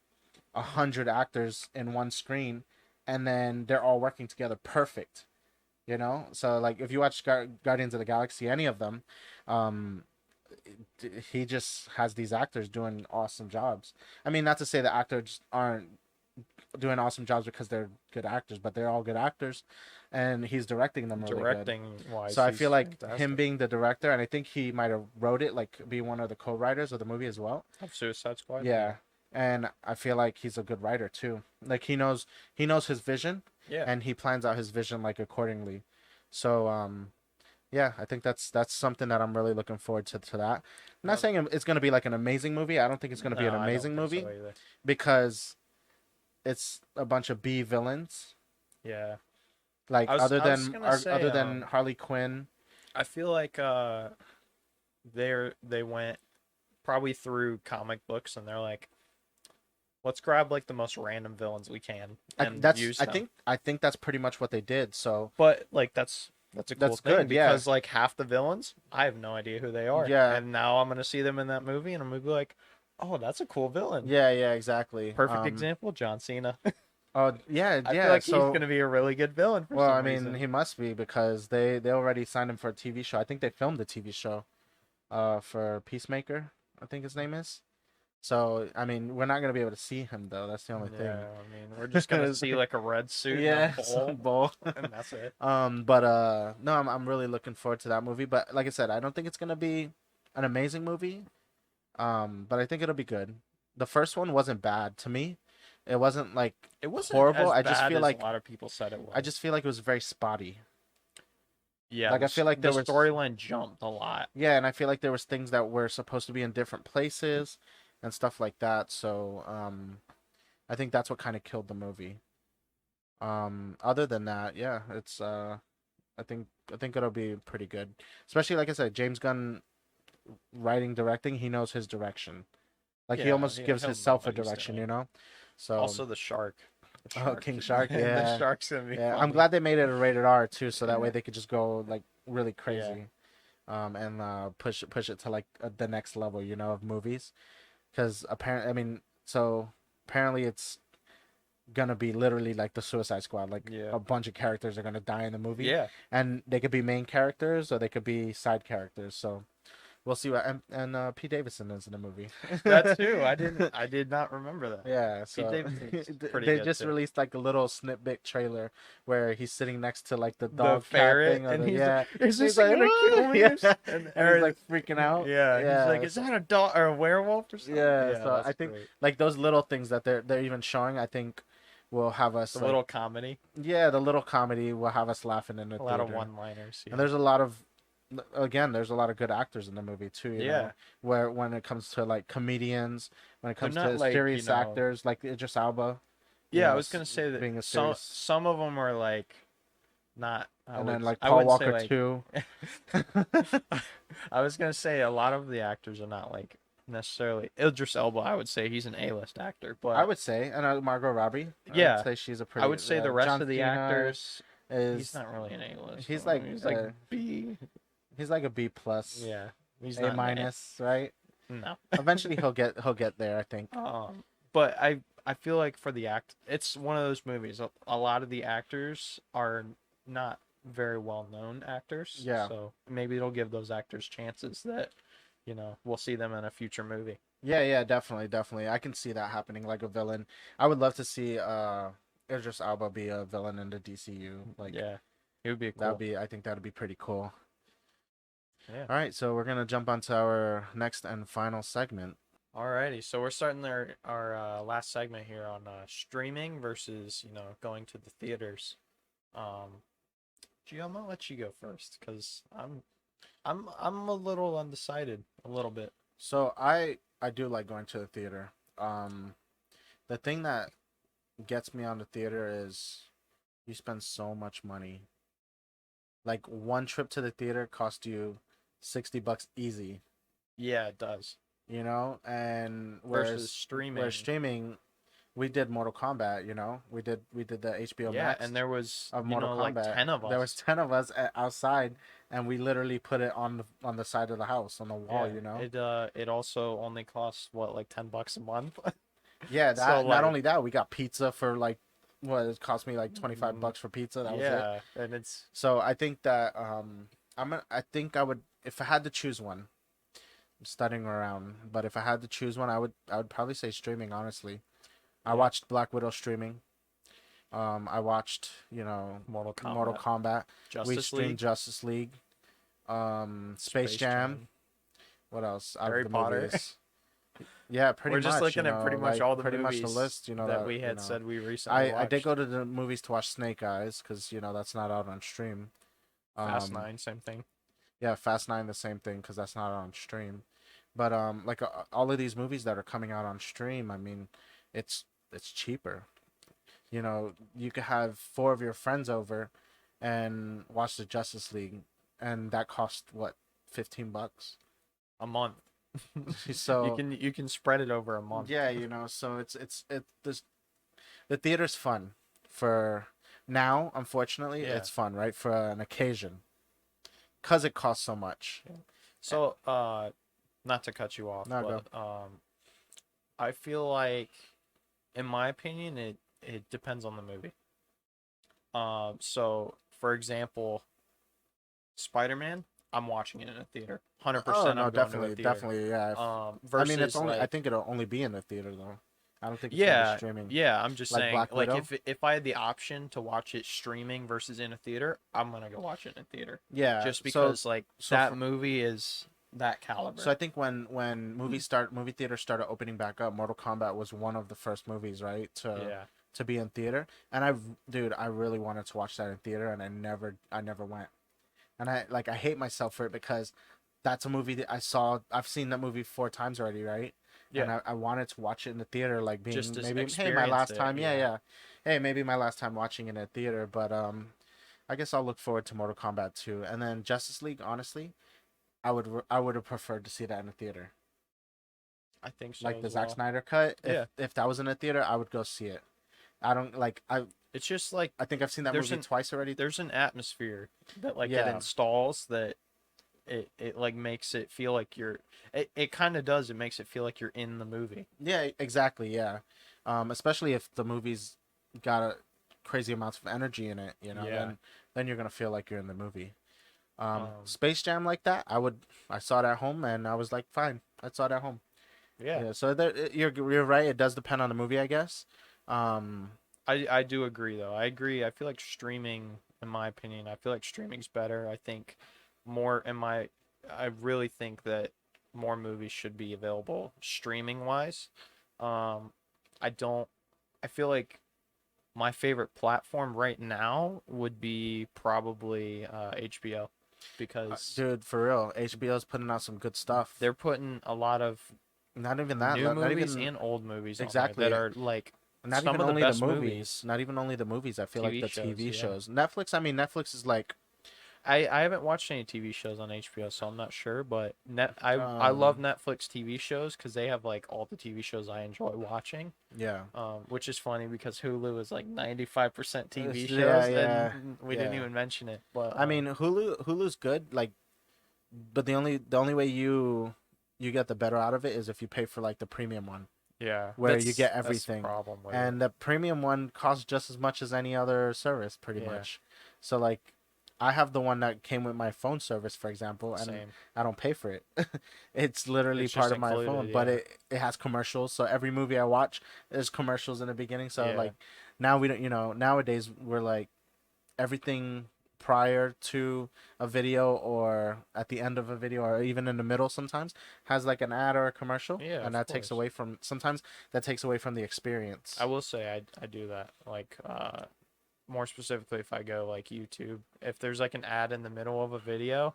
100 actors in one screen, and then they're all working together perfect. You know, so like if you watch Guardians of the Galaxy, any of them, um, he just has these actors doing awesome jobs. I mean, not to say the actors aren't doing awesome jobs because they're good actors, but they're all good actors, and he's directing them really good. Directing wise. So I feel like fantastic. him being the director, and I think he might have wrote it, like be one of the co-writers of the movie as well. Of Suicide Squad. Yeah, and I feel like he's a good writer too. Like he knows his vision, Yeah. and he plans out his vision like accordingly. So yeah, I think that's something that I'm really looking forward to that. I'm not saying it's going to be like an amazing movie. I don't think it's going to be an No, I don't amazing think so movie either. because it's a bunch of B villains. Yeah. Like I was other gonna say, than Harley Quinn. I feel like they went probably through comic books and they're like, let's grab like the most random villains we can and use them. I think that's pretty much what they did. So But like that's a cool That's thing good, yeah. because like half the villains, I have no idea who they are. Yeah. And now I'm gonna see them in that movie and I'm gonna be like, oh, that's a cool villain. yeah, exactly. Perfect example, John Cena. Oh yeah, I yeah. feel like So he's gonna be a really good villain for well, some I mean, reason. he must be because they already signed him for a TV show. I think they filmed a TV show, for Peacemaker. I think his name is. So I mean, we're not gonna be able to see him though. That's the only Yeah, thing. I mean, we're just gonna see like a red suit Yeah, and a some bowl, bull. and that's it. But no, I'm really looking forward to that movie. But like I said, I don't think it's gonna be an amazing movie. But I think it'll be good. The first one wasn't bad to me. It wasn't like It wasn't horrible. as I just bad feel as like a lot of people said it was. I just feel like it was very spotty. yeah, like, I feel like the there was- storyline jumped a lot. Yeah, and I feel like there was things that were supposed to be in different places and stuff like that. So I think that's what kind of killed the movie. Other than that, yeah, it's I think it'll be pretty good. Especially like I said, James Gunn writing, directing, he knows his direction. Like he Yeah, almost gives he'll know himself a what he's direction, doing. you know? So Also, the shark. The Oh, shark. King Shark, the yeah. shark's gonna be. yeah, I'm funny. glad they made it a rated R too, so that way they could just go like really Yeah. crazy, and push it to like the next level, you know, of movies. Because apparently it's gonna be literally like the Suicide Squad, like Yeah. a bunch of characters are gonna die in the movie, Yeah, and they could be main characters or they could be side characters. So we'll see what and Pete Davidson is in the movie. that too. I did not remember that. Yeah, so Davidson's pretty they good, just too. released like a little snippet trailer where he's sitting next to like the The dog cat ferret, thing, or and the- he's yeah, like, "Is this He's like, gonna kill me?" Yeah. And and he's like freaking out. yeah, he's like, "Is that a dog or a werewolf or something?" Yeah, so that's I think great. like those little things that they're even showing, I think will have us The like, little comedy, yeah, the little comedy will have us laughing in the a lot of theater. one-liners. And Yeah. there's a lot of, again, there's a lot of good actors in the movie too, you know, Yeah. where when it comes to like comedians, when it They're comes not to like, serious actors like Idris Alba, you yeah, I know, was gonna say that being a some serious, some of them are like not. and then like I Paul wouldn't say Walker like. too. I was gonna say a lot of the actors are not like necessarily Idris Elba. I would say he's an A-list actor, I but would say, and Margot Robbie, I would yeah, say she's a I pretty. would say the rest John of the Cena actors, he's is, not really an A-list. he's like, He's like B. he's like a B plus, Yeah, he's A not an A. minus, right? No. Eventually he'll get there, I think. But I feel like for the act, it's one of those movies. A lot of the actors are not very well known actors, Yeah. so maybe it'll give those actors chances that we'll see them in a future movie. Yeah, yeah, definitely, definitely. I can see that happening, like a villain. I would love to see Idris Alba be a villain in the DCU. Like Yeah, it would be that'd cool. be I think that'd be pretty cool. Yeah. All right, so we're gonna jump onto our next and final segment. Alrighty, so we're starting our last segment here on streaming versus going to the theaters. Gio, I'm gonna let you go first because I'm a little undecided, a little bit. So I do like going to the theater. Um, the thing that gets me on the theater is you spend so much money. Like one trip to the theater cost you $60 easy, Yeah, it does. you know, and Versus whereas streaming. streaming, we did Mortal Kombat, you know, we did the HBO Yeah, Max and there was of Mortal like Kombat. 10 of There was us. 10 of us outside, and we literally put it on the side of the house on the wall, Yeah, you know. it also only costs what, like $10 a month. Yeah, So that not like, only that, we got pizza for like what it cost me like 25 mm, bucks for pizza. That was it. yeah, and it's So I think that I think I would, if I had to choose one. I'm studying around, but if I had to choose one, I would probably say streaming. Honestly, I yeah, watched Black Widow streaming. I watched, you know, Mortal Mortal Kombat, Kombat. We Justice streamed League, Justice League. Space Space Jam. Jam, What else out of Harry the Potter. movies? Yeah, pretty We're just much. You looking at know, pretty much like all the pretty much the movies list. You know that that. we You had know, said we recently I did watched. go to the movies to watch Snake Eyes because you know that's not out on stream. Fast Um, 9, same thing. yeah, Fast Nine the same thing because that's not on stream. But like all of these movies that are coming out on stream, I mean, it's cheaper. You know, you could have four of your friends over and watch the Justice League, and that cost what, $15? A month. So You can spread it over a month. yeah, you know, so it this the theater's fun for now. Unfortunately, Yeah. it's fun, right, for an occasion, cause it costs so much. So, not to cut you off, No, go. but I feel like, in my opinion, it depends on the movie. So for example, Spider-Man, I'm watching it in a theater. Oh 100% no, I'm going to a definitely, theater. definitely, yeah. I mean, it's Versus only. I like, think it'll only be in the theater though. I don't think it's gonna be yeah, streaming. yeah, I'm just Like saying, Black like Widow. if I had the option to watch it streaming versus in a theater, I'm gonna go watch it in a theater. Yeah. Just because like So that for, movie is that so caliber. I think when movie theaters started opening back up, Mortal Kombat was one of the first movies, right, Yeah. to be in theater. And dude, I really wanted to watch that in theater, and I never went. And I hate myself for it because that's a movie that I've seen that movie 4 times already, right? And Yeah. I wanted to watch it in the theater, like Just being to maybe, hey, my experience last it. time, yeah, Yeah. yeah, hey, maybe my last time watching it in a theater. But I guess I'll look forward to Mortal Kombat 2, and then Justice League. Honestly, I would have preferred to see that in a theater, I think so like the as Zack well. Snyder cut. Yeah. If that was in a theater, I would go see it. I don't like It's just like I think I've seen that there's movie an twice already. there's an atmosphere that like it Yeah, installs that it like makes it feel like it kind of does, it makes it feel like you're in the movie. yeah, exactly, yeah. Especially if the movie's got a crazy amounts of energy in it, you know, Yeah. then you're gonna feel like you're in the movie. um Space Jam like that, I saw it at home and I was like, fine, I saw it at home. yeah, Yeah, so you're right. It does depend on the movie, I guess. Um, I do agree though. I agree. I feel like streaming, in my opinion, I feel like streaming's better. I think more in my I really think that more movies should be available streaming wise. I don't I feel like my favorite platform right now would be probably HBO, because Dude, for real, HBO's putting out some good stuff. they're putting a lot of Not even that. new Not movies even and old movies on there that exactly. are like Not some even of the only the best movies. movies. Not even only the movies. I feel like TV the shows, TV yeah. shows. Netflix. I mean, Netflix is like, I haven't watched any TV shows on HBO, so I'm not sure. But I love um, Netflix TV shows because they have like all the TV shows I enjoy watching. yeah, Which is funny because Hulu is like 95% TV yeah, shows, yeah, and we didn't yeah. even mention it. But I mean, Hulu's good. Like, but the only way you get the better out of it is if you pay for like the premium one, yeah, where you get that's the everything, problem with it. and the premium one costs just as much as any other service, pretty Yeah, much. So like, I have the one that came with my phone service, for example, and same. I don't pay for it. It's literally It's just part of my included. phone, but Yeah, it has commercials. So every movie I watch, there's commercials in the beginning. So yeah, like, now we don't, nowadays we're like everything prior to a video or at the end of a video or even in the middle sometimes has like an ad or a commercial, yeah. and Of that takes course. away from sometimes that takes away from the experience. I will say I do that. Like more specifically, if I go like YouTube, if there's like an ad in the middle of a video,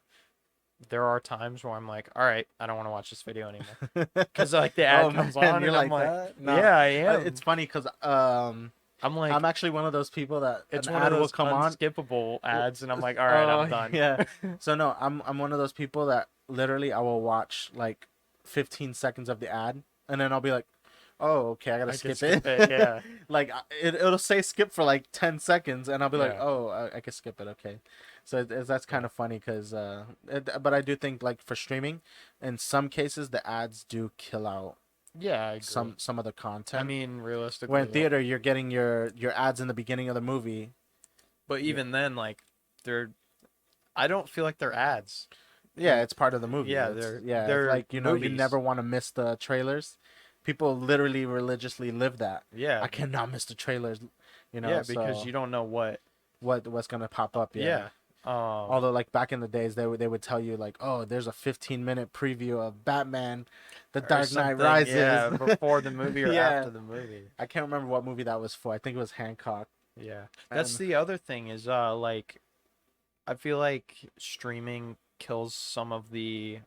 there are times where I'm like, all right, I don't want to watch this video anymore because like the ad Oh comes man, on you're and I'm like like, that? No. yeah, I It's am. funny because I'm like, I'm actually one of those people that it's an one of ad will those come on. unskippable ads, and I'm like, all right, I'm Oh done. yeah. So no, I'm one of those people that literally I will watch like 15 seconds of the ad and then I'll be like, "Oh, okay, I got to I can skip it." skip it. Yeah, Like it'll say skip for like 10 seconds and I'll be like, yeah, "Oh, I can skip it. Okay." So that's kind yeah, of funny cuz but I do think like for streaming in some cases the ads do kill out yeah. I agree. some of the I content. mean, Where in realistically, theater you're getting your ads in the beginning of the movie. but Yeah. even then, like, they're I don't feel like they're ads. Yeah, it's part of the movie. Yeah, It's they're yeah, it's they're like you movies. never want to miss the trailers. People literally religiously live that. Yeah, I cannot miss the trailers, yeah, because so you don't know what. what's gonna pop up? Yeah. Yeah. Um. Although like back in the days they would tell you like, oh, there's a 15-minute preview of Batman, The Or Dark Knight something. Rises. Yeah, before the movie or Yeah, after the movie. I can't remember what movie that was for. I think it was Hancock. Yeah. That's And the other thing is like I feel like streaming kills some of the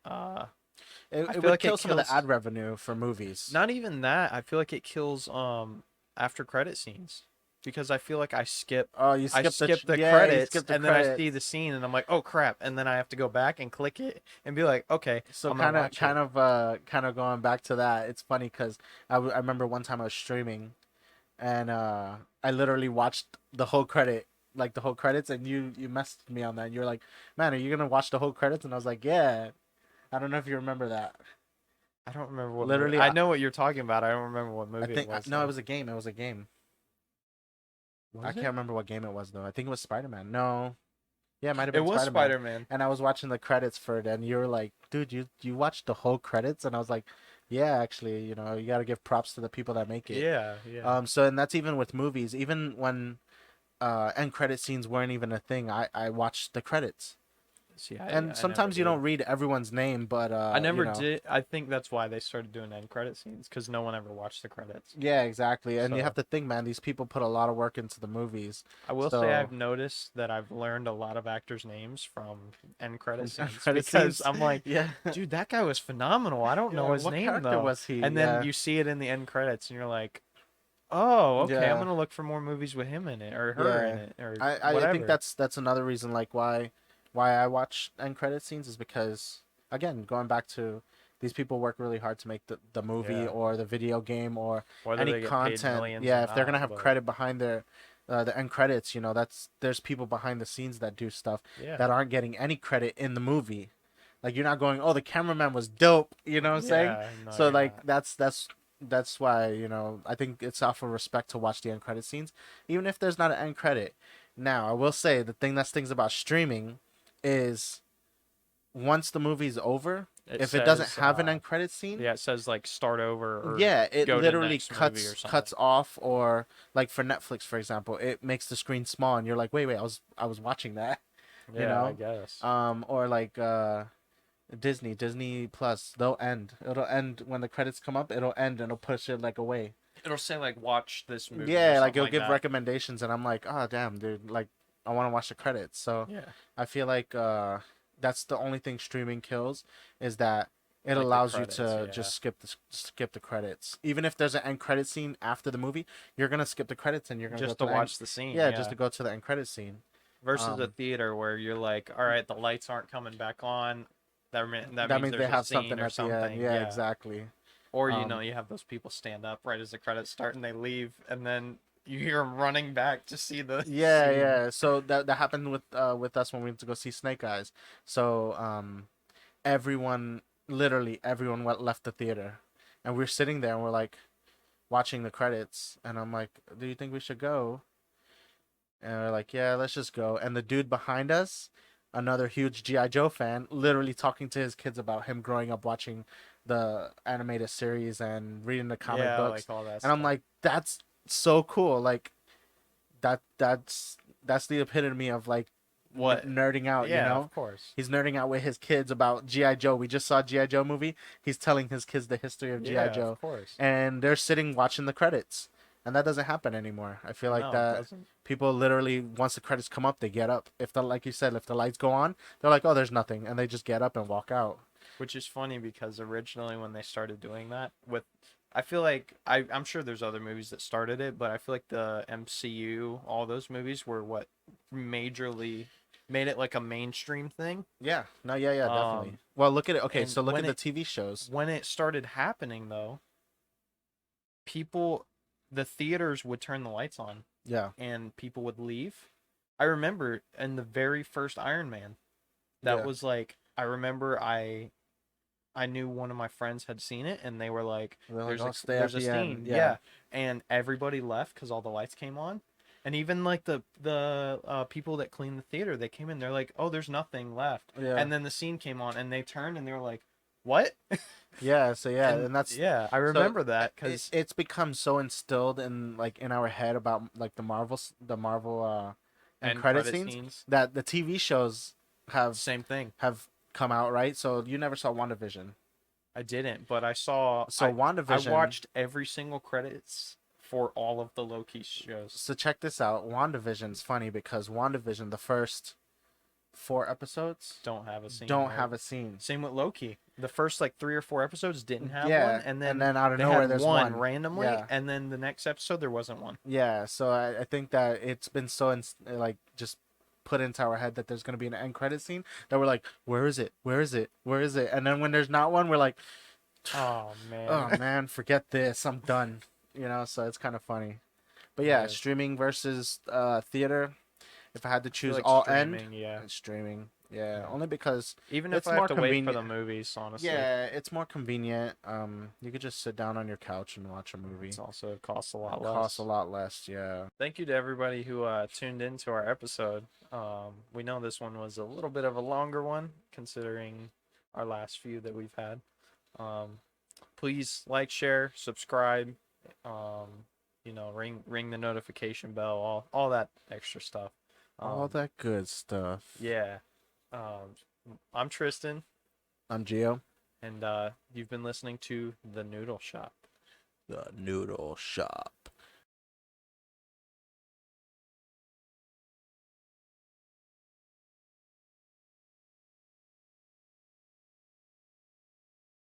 I it feel would like kill it some of the kills ad revenue for movies. not even that. I feel like it kills after credit scenes because I feel like Oh, you I skip skip the yeah, you credits skip the and then I see credits. the scene and I'm like, "Oh crap." And then I have to go back and click it and be like, "Okay, So I'm going to watch it." kind of going back to that. It's funny because I remember one time I was streaming and I literally watched the whole credit, like the whole credits, and you messaged me on that. And you're like, "Man, are you gonna watch the whole credits?" And I was like, "Yeah." I don't know if you remember that. I don't remember what movie. Literally, I know what you're talking about. I don't remember what I movie it think was no, it though. was a game. It was a game. I Was can't it? remember what game it was though. I think it was Spider Man. No, yeah, it might have It been was Spider Man. Spider-Man. And I was watching the credits for it, and you were like, "Dude, you watched the whole credits?" And I was like, "Yeah, actually, you got to give props to the people that make it." Yeah, yeah. So and that's even with movies. Even when end credit scenes weren't even a thing, I watched the credits. See, And I never sometimes you did. don't read everyone's name, but I never did. I think that's why they started doing end credit scenes because no one ever watched the credits. yeah, exactly. And you have So to think, man, these people put a lot of work into the movies. I will say So I've noticed that I've learned a lot of actors' names from end credit from end scenes credit because scenes, I'm like, yeah, dude, that guy was phenomenal. I don't know yeah. his What name character though. was he? And then Yeah, you see it in the end credits and you're like, oh, okay, I'm yeah, gonna look for more movies with him in it or her in yeah. it or I think whatever. that's another reason like why I watch end credit scenes is because again going back to these people work really hard to make the movie Yeah. or the video game or Whether any they get paid content. millions or Yeah, if they're gonna not, have but credit behind their the end credits, that's there's people behind the scenes that do stuff yeah. that aren't getting any credit in the movie. Like you're not going, oh, the cameraman was dope. You know what I'm saying? Yeah, no, So you're like not. that's why I think it's off of respect to watch the end credit scenes, even if there's not an end credit. Now I will say the thing that's things about streaming is once the movie's over, It if it doesn't says have an end credit scene, yeah, it says like start over or yeah, it go to literally next movie or cuts something. off, or like for Netflix, for example, it makes the screen small, and you're like, wait, I was watching that, you Yeah, I know, guess. or like Disney Plus, it'll end when the credits come up, it'll end and it'll push it like away. It'll say like watch this movie or Yeah, like something it'll like give that. recommendations, and I'm like, oh damn, dude, like I want to watch the credits. So Yeah, I feel like that's the only thing streaming kills is that it like the allows you credits. to Yeah, just skip the credits. Even if there's an end credit scene after the movie, you're gonna skip the credits and you're gonna go just to to the end. watch the scene. Yeah, just Yeah, to go to the end credit scene. versus a Um, theater where you're like, all right, the lights aren't coming back on. That that means means they there's a have scene something or at the end. something. Yeah, Yeah. exactly. Or Um, you have those people stand up right as the credits start and they leave, and then you hear them running back to see the yeah, scene. yeah. So that happened with us when we went to go see Snake Eyes. So everyone, literally everyone left the theater, and we're sitting there and we're like watching the credits, and I'm like, do you think we should go? And we're like, yeah, let's just go. And the dude behind us, another huge GI Joe fan, literally talking to his kids about him growing up watching the animated series and reading the comic Yeah, books. like all that And I'm stuff. like, that's so cool. Like that's the epitome of like What? nerding out, you Yeah, know? of course. He's nerding out with his kids about GI Joe. We just saw GI Joe movie. He's telling his kids the history of GI Yeah, of Joe, course. and they're sitting watching the credits. And that doesn't happen anymore. I feel like No, it that doesn't. people literally once the credits come up, they get up. If the like you said, if the lights go on, they're like, "Oh, there's nothing," and they just get up and walk out. Which is funny because originally when they started doing that with I feel like I'm sure there's other movies that started it, but I feel like the MCU, all those movies were what majorly made it like a mainstream thing. Yeah. No, yeah, yeah, definitely. Um Well, look at it. Okay, and so look at the TV shows. when it started happening though, people the theaters would turn the lights on Yeah. and people would leave. I remember in the very first Iron Man, that Yeah. was like I remember I knew one of my friends had seen it and they were like, They're like, "There's "Oh, a stay at there's a the end." scene, Yeah. yeah," and everybody left because all the lights came on, and even like the people that cleaned the theater, they came in, they're like, "Oh, there's nothing left," Yeah. and then the scene came on, and they turned and they were like, "What?" Yeah, so yeah, and and that's yeah, I so remember that because it's become so instilled in like in our head about like the Marvel and end credit credit scenes scenes, that the TV shows have same thing. have come out, right? So you never saw WandaVision. I didn't, but I saw So I WandaVision, watched every single credits for all of the Loki shows. so check this out. WandaVision's funny because WandaVision, the first 4 episodes Don't have a scene, don't right? have a scene. Same with Loki. The first like 3 or 4 episodes didn't have one, Yeah, and and then then out of they nowhere had there's one one. randomly, Yeah. and then the next episode there wasn't one. Yeah, so I think that it's been so like just put into our head that there's gonna be an end credit scene that we're like, where is it? Where is it? Where is it? And then when there's not one, we're like, Oh oh man, man, forget this. I'm done. You know, so it's kind of funny. But it yeah, is. streaming versus theater. If I had to I feel choose like all end, streaming, yeah, it's streaming. Yeah, yeah. only because Even if it's I have more to wait for convenient. the movies, honestly, Yeah, it's more convenient. You could just sit down on your couch and watch a movie. it's also it costs a lot It costs a less. lot less. Yeah. Thank you to everybody who tuned into our episode. We know this one was a little bit of a longer one considering our last few that we've had. Um, please like, share, subscribe. Ring the notification bell, all that extra stuff. All Um, that good stuff. yeah. Um, I'm Tristan, I'm Gio. and you've been listening to the Noodle Shop. The Noodle Shop.